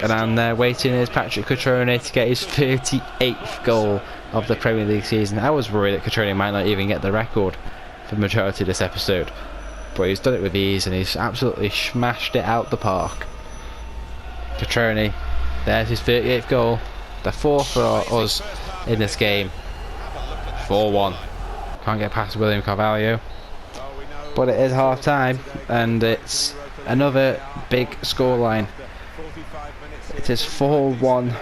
And I'm there waiting is Patrick Cutrone to get his 38th goal of the Premier League season. I was worried that Cutrone might not even get the record for the majority of this episode. But he's done it with ease, and he's absolutely smashed it out the park. Cutrone, there's his 38th goal. The 4th for us in this game. 4-1. Can't get past William Carvalho. But it is half time, and it's another big scoreline. It is 4-1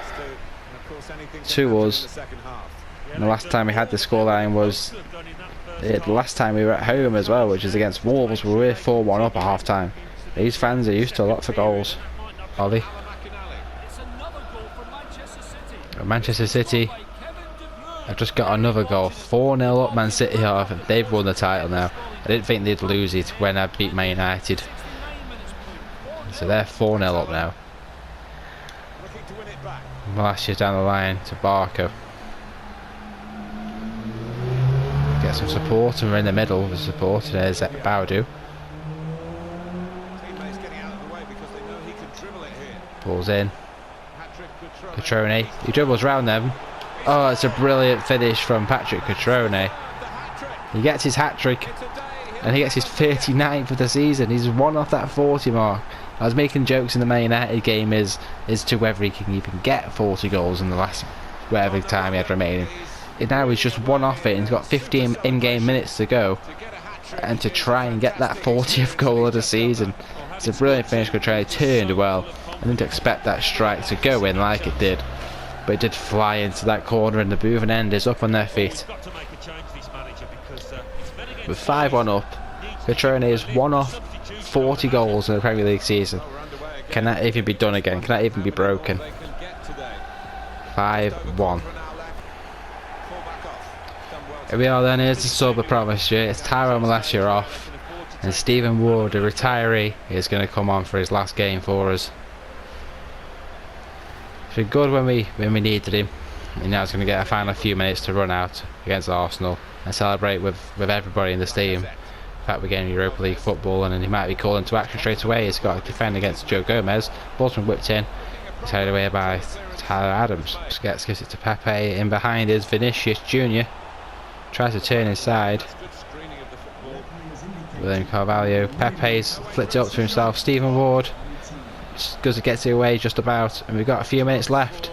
to us. And the last time we had the scoreline was the last time we were at home as well, which is against Wolves. We were 4-1 up at half time. These fans are used to a lot for goals. Ollie. Manchester City I've just got another goal. 4-0 up Man City are. They've won the title now. I didn't think they'd lose it when I beat Man United. So they're 4-0 up now. Malachia's down the line to Barco. Get some support, and we're in the middle with the support. There's Baudu. Ball's in. Cutrone. He dribbles round them. Oh, it's a brilliant finish from Patrick Cutrone. He gets his hat-trick, and he gets his 39th of the season. He's one off that 40 mark. I was making jokes in the Man United game as to whether he can even get 40 goals in the last whatever time he had remaining. now he's just one off it and he's got 15 in-game minutes to go, and to try and get that 40th goal of the season. It's a brilliant finish. Cutrone turned well. I didn't expect that strike to go in like it did, but it did fly into that corner, and the Bootham end is up on their feet. With 5-1 up, Cutrone is one off 40 goals in the Premier League season. Can that even be done again? Can that even be broken? 5-1. Here we are then. Here's the sub I promised you. It's Tyrone Malacia off, and Stephen Ward, a retiree, is going to come on for his last game for us. It's been good when we needed him, and now he's going to get a final few minutes to run out against Arsenal and celebrate with everybody in the stadium. In fact, we're getting Europa League football, and he might be called into action straight away. He's got to defend against Joe Gomez. Ball's been whipped in. It's headed away by Tyler Adams. Gives it to Pepe. In behind is Vinicius Jr. Tries to turn inside. William Carvalho. Pepe's flipped it up to himself. Stephen Ward goes to get it away just about, and we've got a few minutes left.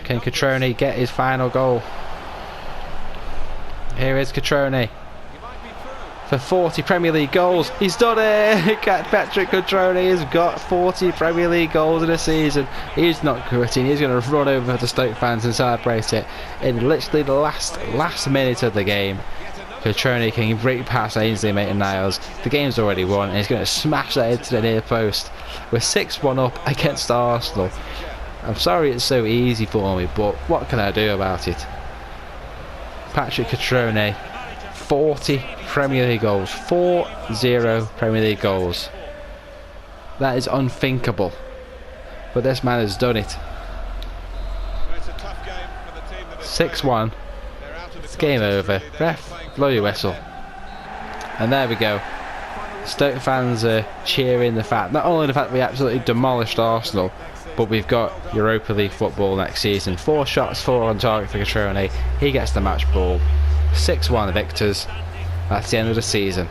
Can Cutrone get his final goal? Here is Cutrone for 40 Premier League goals. He's done it! Patrick Cutrone has got 40 Premier League goals in a season. He's not quitting. He's going to run over the Stoke fans and celebrate it in literally the last minute of the game. Cutrone can break past Ainsley Maitland-Niles. The game's already won, and he's going to smash that into the near post. We're 6-1 up against Arsenal. I'm sorry it's so easy for me, but what can I do about it? Patrick Cutrone, 40 Premier League goals. 4-0 Premier League goals. That is unthinkable. But this man has done it. 6-1. It's game over. Ref, blow your whistle. And there we go. Stoke fans are cheering the fact, not only the fact we absolutely demolished Arsenal, but we've got Europa League football next season. 4 shots, 4 on target for Cutrone. He gets the match ball. 6-1 victors. That's the end of the season.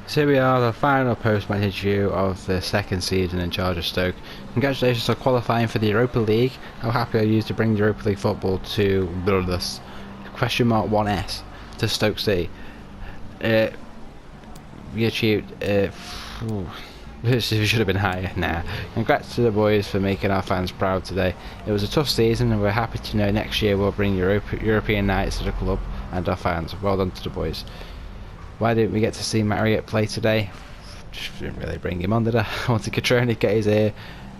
So here we are, the final post-match interview of the second season in charge of Stoke. Congratulations on qualifying for the Europa League. How happy are you to bring the Europa League football to this !1s to Stoke City? We achieved. We should have been higher. Nah. Congrats to the boys for making our fans proud today. It was a tough season, and we're happy to know next year we'll bring European nights to the club and our fans. Well done to the boys. Why didn't we get to see Marriott play today? Just didn't really bring him on, did I? I wanted Cutrone to get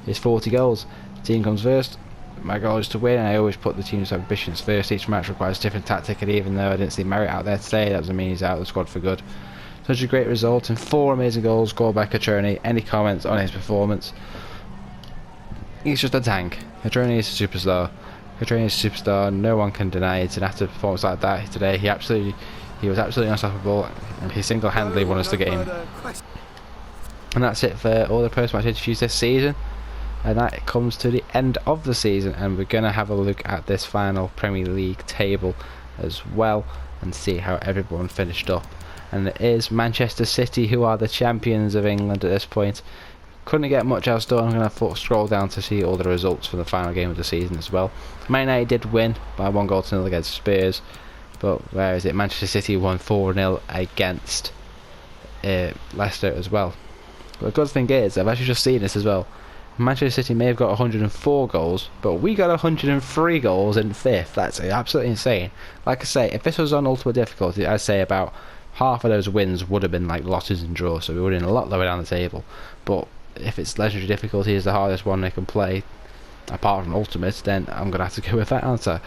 his 40 goals. Team comes first. My goal is to win, and I always put the team's ambitions first. Each match requires a different tactic, and even though I didn't see Marriott out there today, that doesn't mean he's out of the squad for good. Such a great result and 4 amazing goals scored by Cutrone. Any comments on his performance? He's just a tank. Cutrone is a superstar. Cutrone is a superstar. No one can deny it. And after a performance like that today, he was absolutely unstoppable, and he single-handedly won us the game. And that's it for all the post-match interviews this season. And that comes to the end of the season, and we're going to have a look at this final Premier League table as well and see how everyone finished up. And it is Manchester City who are the champions of England at this point. Couldn't get much else done. I'm going to scroll down to see all the results for the final game of the season as well. Man United did win by 1-0 against Spurs, but where is it? Manchester City won 4-0 against Leicester as well. But the good thing is, I've actually just seen this as well. Manchester City may have got 104 goals, but we got 103 goals in 5th. That's absolutely insane. Like I say, if this was on Ultimate Difficulty, I'd say about half of those wins would have been like losses and draws, so we would have been a lot lower down the table. But if it's Legendary Difficulty is the hardest one they can play, apart from Ultimate, then I'm going to have to go with that answer.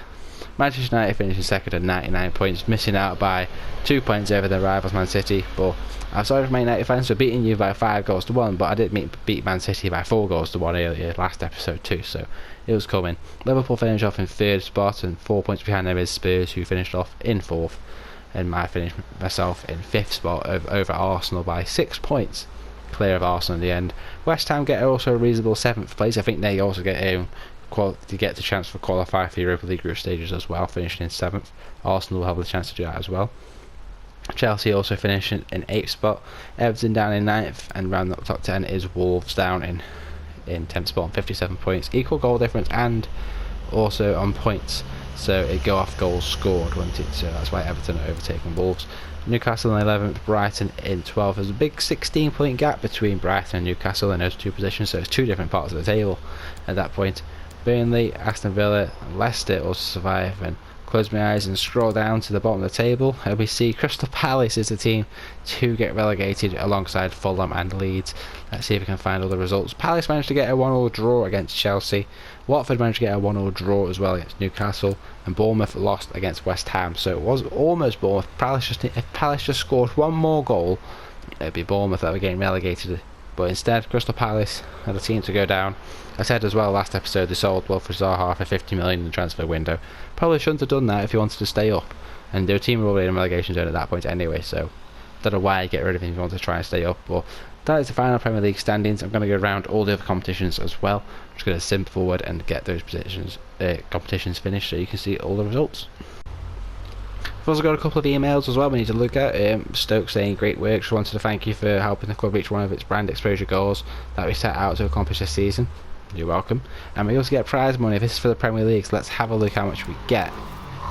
Manchester United finishing second at 99 points, missing out by 2 points over their rivals Man City. But I'm sorry for Man United fans for beating you by 5-1, but I did beat Man City by 4-1 earlier last episode too, so it was coming. Liverpool finished off in 3rd spot, and 4 points behind them is Spurs, who finished off in 4th. And I finished myself in 5th spot over Arsenal by 6 points, clear of Arsenal in the end. West Ham get also a reasonable 7th place. I think they also get the chance for qualify for the Europa League group stages as well, finishing in 7th. Arsenal will have the chance to do that as well. Chelsea also finishing in 8th spot. Everton down in 9th, and round up top 10 is Wolves down in 10th spot on 57 points. Equal goal difference and also on points. so it'd go off goals scored, wouldn't it? So that's why Everton are overtaking Wolves. Newcastle in 11th, Brighton in 12th. There's a big 16-point gap between Brighton and Newcastle in those two positions, so it's two different parts of the table at that point. Burnley, Aston Villa, and Leicester also survive, and close my eyes and scroll down to the bottom of the table, and we see Crystal Palace is the team to get relegated alongside Fulham and Leeds. Let's see if we can find all the results. Palace managed to get a 1-1 draw against Chelsea. Watford managed to get a 1-1 draw as well against Newcastle, and Bournemouth lost against West Ham. So it was almost Bournemouth. If Palace just scored one more goal, it'd be Bournemouth that were getting relegated. But instead, Crystal Palace are the team to go down. I said as well last episode they sold Wilfried Zaha for 50 million in the transfer window. Probably shouldn't have done that if you wanted to stay up. And their team were already in relegation zone at that point anyway, so don't know why you get rid of him if you want to try and stay up. But that is the final Premier League standings. I'm going to go around all the other competitions as well. I'm just going to sim forward and get those competitions finished so you can see all the results. I've also got a couple of emails as well we need to look at. Stoke saying great work, just wanted to thank you for helping the club reach one of its brand exposure goals that we set out to accomplish this season. You're welcome. And we also get prize money. This is for the Premier League, so let's have a look how much we get.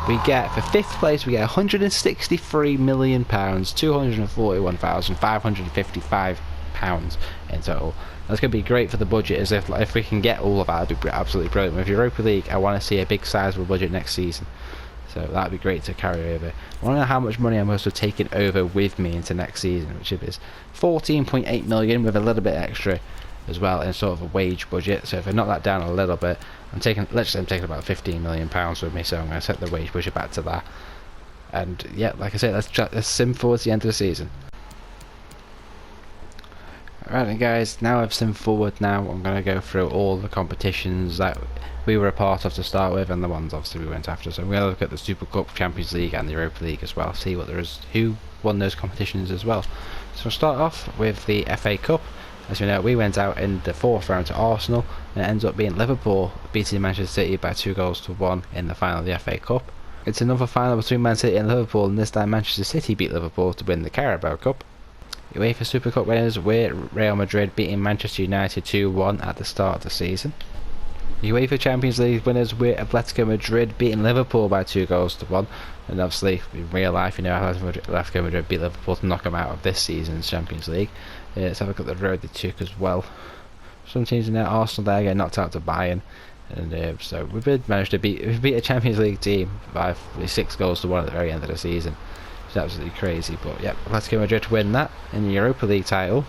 We get, for 5th place, we get £163 million, £241,555 in total. That's going to be great for the budget, as if we can get all of that, it'd be absolutely brilliant. With Europa League, I want to see a big sizable budget next season. So that'd be great to carry over. I want to know how much money I'm also taking over with me into next season, which is 14.8 million with a little bit extra as well in sort of a wage budget. So if I knock that down a little bit, I'm taking about £15 million with me, so I'm going to set the wage budget back to that. And yeah, like I said, let's sim forward to the end of the season. Alright then guys, now I've simmed forward now, I'm going to go through all the competitions that we were a part of to start with, and the ones obviously we went after. So I'm going to look at the Super Cup, Champions League and the Europa League as well, see what there is, who won those competitions as well. So I'll start off with the FA Cup. As we know, we went out in the 4th round to Arsenal, and it ends up being Liverpool beating Manchester City by 2-1 in the final of the FA Cup. It's another final between Man City and Liverpool, and this time Manchester City beat Liverpool to win the Carabao Cup. UEFA Super Cup winners were Real Madrid beating Manchester United 2-1 at the start of the season. UEFA Champions League winners were Atletico Madrid beating Liverpool by 2-1, and obviously in real life, you know, Atletico Madrid beat Liverpool to knock them out of this season's Champions League. Let's have a look at the road they took as well. Some teams in there, Arsenal there get knocked out to Bayern, and so we did manage to beat a Champions League team by 6-1 at the very end of the season. It's absolutely crazy, but yeah, Atletico Madrid to win that, and the Europa League title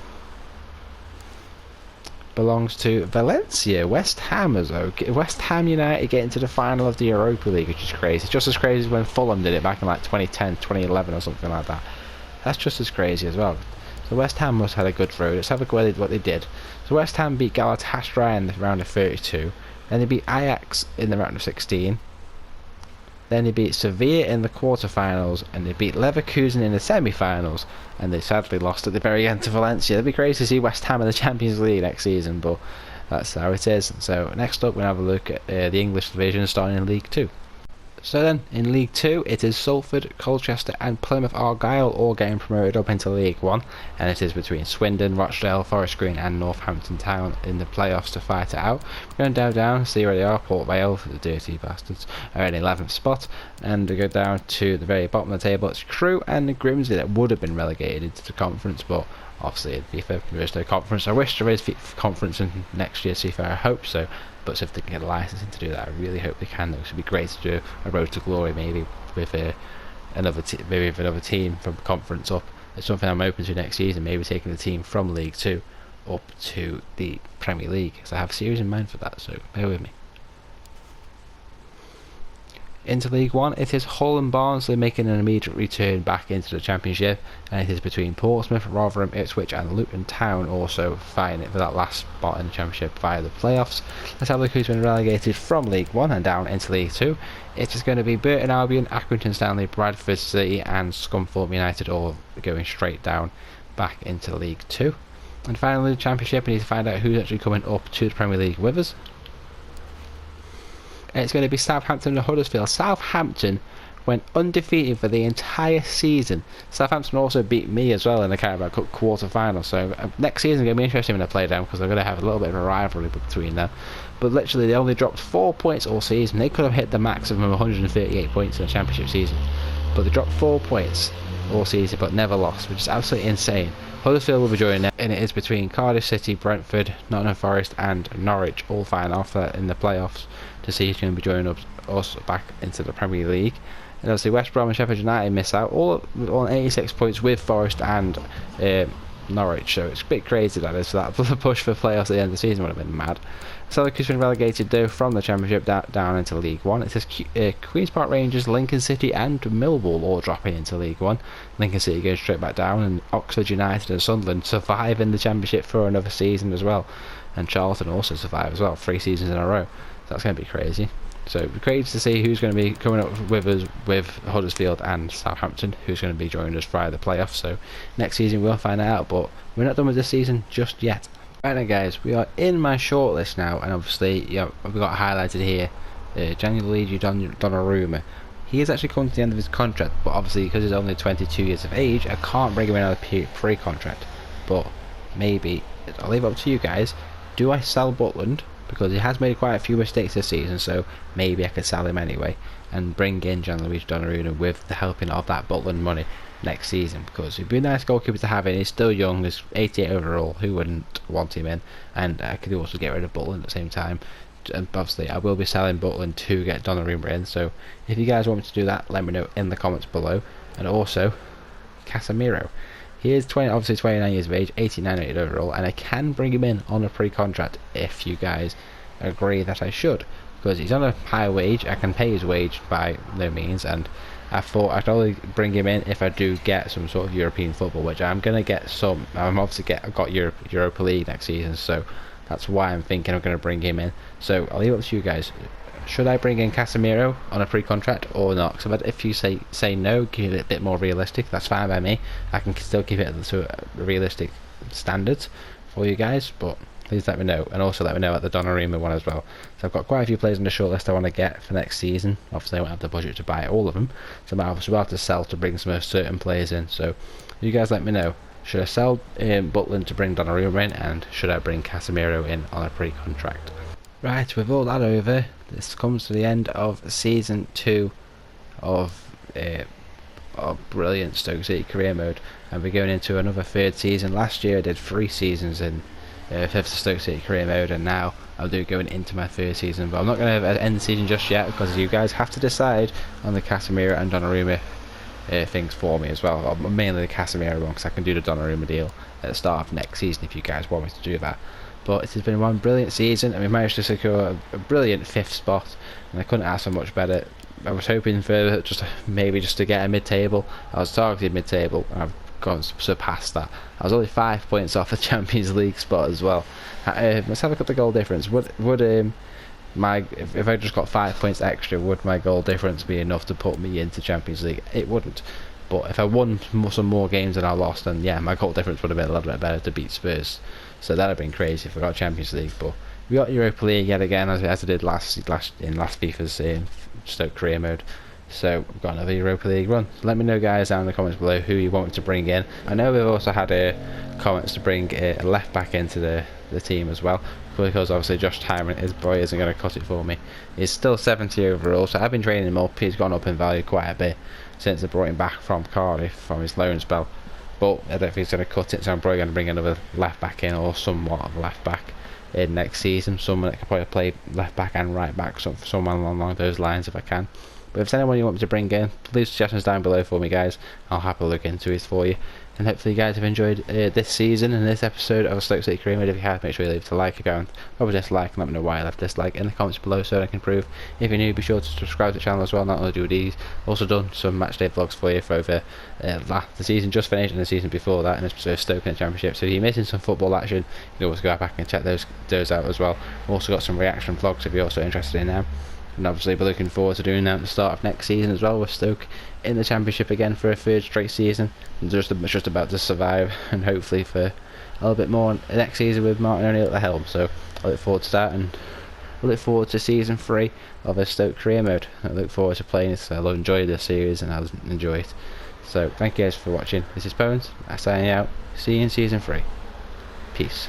belongs to Valencia. West Ham United get into the final of the Europa League, which is crazy. It's just as crazy as when Fulham did it back in like 2010, 2011 or something like that. That's just as crazy as well. So West Ham must have had a good road. Let's have a look at what they did. So West Ham beat Galatasaray in the round of 32. Then they beat Ajax in the round of 16. Then they beat Sevilla in the quarterfinals, and they beat Leverkusen in the semi-finals, and they sadly lost at the very end to Valencia. It'd be crazy to see West Ham in the Champions League next season, but that's how it is. So next up, we'll have a look at the English division starting in League 2. So then, in League 2, it is Salford, Colchester and Plymouth Argyle all getting promoted up into League 1, and it is between Swindon, Rochdale, Forest Green and Northampton Town in the playoffs to fight it out. We're going down, see where they are. Port Vale, the dirty bastards, are in 11th spot, and we go down to the very bottom of the table. It's Crewe and Grimsby that would have been relegated into the conference, but obviously in FIFA there is no conference. I wish there is FIFA conference in next year's FIFA, I hope so. But if they can get a licensing to do that, I really hope they can. Though, it would be great to do a road to glory, maybe with another team from the conference up. It's something I'm open to next season. Maybe taking the team from League 2 up to the Premier League, because I have a series in mind for that. So bear with me. Into League 1, it is Hull and Barnsley making an immediate return back into the Championship, and it is between Portsmouth, Rotherham, Ipswich and Luton Town also fighting it for that last spot in the Championship via the playoffs. Let's have a look who's been relegated from League 1 and down into League 2. It is going to be Burton Albion, Accrington Stanley, Bradford City and Scunthorpe United all going straight down back into League 2. And finally the Championship, we need to find out who's actually coming up to the Premier League with us. It's going to be Southampton and Huddersfield. Southampton went undefeated for the entire season. Southampton also beat me as well in the Carabao Cup quarter-final, so next season is going to be interesting when I play them, because they're going to have a little bit of a rivalry between them. But literally they only dropped 4 points all season. They could have hit the maximum of 138 points in the Championship season, but they dropped 4 points all season but never lost, which is absolutely insane. Huddersfield will be joining them, and it is between Cardiff City, Brentford, Nottingham Forest and Norwich, all fighting off that in the playoffs to see who's going to be joining us back into the Premier League. And obviously West Brom and Sheffield United miss out, all on 86 points with Forest and Norwich, so it's a bit crazy that is. So that the push for playoffs at the end of the season would have been mad. Stoke has been relegated though from the Championship down into League One. It says Queen's Park Rangers, Lincoln City and Millwall all dropping into League One. Lincoln City goes straight back down, and Oxford United and Sunderland survive in the Championship for another season as well. And Charlton also survive as well, 3 seasons in a row. So that's going to be crazy. So it'll be crazy to see who's going to be coming up with us with Huddersfield and Southampton, who's going to be joining us via the playoffs. So next season we'll find out, but we're not done with this season just yet. Right then guys, we are in my shortlist now, and obviously we've got highlighted here Gianluigi Donnarumma. He is actually coming to the end of his contract, but obviously because he's only 22 years of age, I can't bring him in on a pre-contract. But maybe, I'll leave it up to you guys. Do I sell Butland? Because he has made quite a few mistakes this season, so maybe I could sell him anyway and bring in Gianluigi Donnarumma with the helping of that Butland money next season, because he'd be a nice goalkeeper to have in. He's still young, he's 88 overall, who wouldn't want him in? And I could also get rid of Butland at the same time. And obviously I will be selling Butland to get Donnarumma in, so if you guys want me to do that, let me know in the comments below. And also Casemiro, he is obviously 29 years of age, 89 rated overall, and I can bring him in on a pre-contract if you guys agree that I should, because he's on a high wage. I can pay his wage by no means, and I thought I'd only bring him in if I do get some sort of European football, which I'm going to get some. I've got Europa League next season, so that's why I'm thinking I'm going to bring him in. So I'll leave it up to you guys. Should I bring in Casemiro on a pre-contract or not? Because if you say no, keep it a bit more realistic, that's fine by me. I can still keep it to a realistic standards for you guys, but please let me know. And also let me know about the Donnarumma one as well. So I've got quite a few players on the shortlist I want to get for next season. Obviously I won't have the budget to buy all of them, so I'm obviously about to sell to bring some certain players in. So you guys let me know. Should I sell Butland to bring Donnarumma in, and should I bring Casemiro in on a pre-contract? Right, with all that over, this comes to the end of season 2 of brilliant Stoke City career mode, and we're going into another 3rd season. Last year I did 3 seasons in 5th Stoke City career mode, and now I'll do going into my 3rd season. But I'm not going to end the season just yet, because you guys have to decide on the Casemiro and Donnarumma things for me as well. Or mainly the Casemiro one, because I can do the Donnarumma deal at the start of next season if you guys want me to do that. But it has been one brilliant season, and we managed to secure a brilliant 5th spot, and I couldn't ask for much better. I was hoping for maybe just to get a mid-table. I was targeted mid-table, and I've gone surpassed that. I was only 5 points off the Champions League spot as well. Let's have a look at the goal difference. Would if I just got 5 points extra, would my goal difference be enough to put me into Champions League? It wouldn't. But if I won some more games than I lost, then yeah, my goal difference would have been a little bit better to beat Spurs. So that'd have been crazy if I got Champions League. But we got Europa League yet again, as I did last FIFA's Stoke career mode. So we've got another Europa League run. So let me know guys down in the comments below who you want me to bring in. I know we've also had comments to bring a left back into the team as well, because obviously Josh Tyrant, his boy, isn't going to cut it for me. He's still 70 overall, so I've been training him up. He's gone up in value quite a bit since I brought him back from Cardiff from his loan spell, but I don't think he's going to cut it, so I'm probably going to bring another left back in, or somewhat of a left back in next season. Someone that can probably play left back and right back, so someone along those lines if I can. But if there's anyone you want me to bring in, leave suggestions down below for me guys. I'll happily look into it for you. And hopefully you guys have enjoyed this season and this episode of Stoke City Career Mode. If you have, make sure you leave a like account, or dislike, and let me know why I left dislike in the comments below so I can prove. If you're new, be sure to subscribe to the channel as well. Not only do these, also done some matchday vlogs for you for over the season just finished and the season before that, and it's Stoke in the Championship. So if you're missing some football action, you can always go back and check those out as well. Also got some reaction vlogs if you're also interested in them. And obviously we're looking forward to doing that at the start of next season as well, with Stoke in the Championship again for a 3rd straight season. And just about to survive, and hopefully for a little bit more next season with Martin O'Neill at the helm. So I look forward to that, and I look forward to season 3 of a Stoke career mode. I look forward to playing this. I'll enjoy the series and I'll enjoy it. So thank you guys for watching. This is Bones. I'm signing out. See you in season 3. Peace.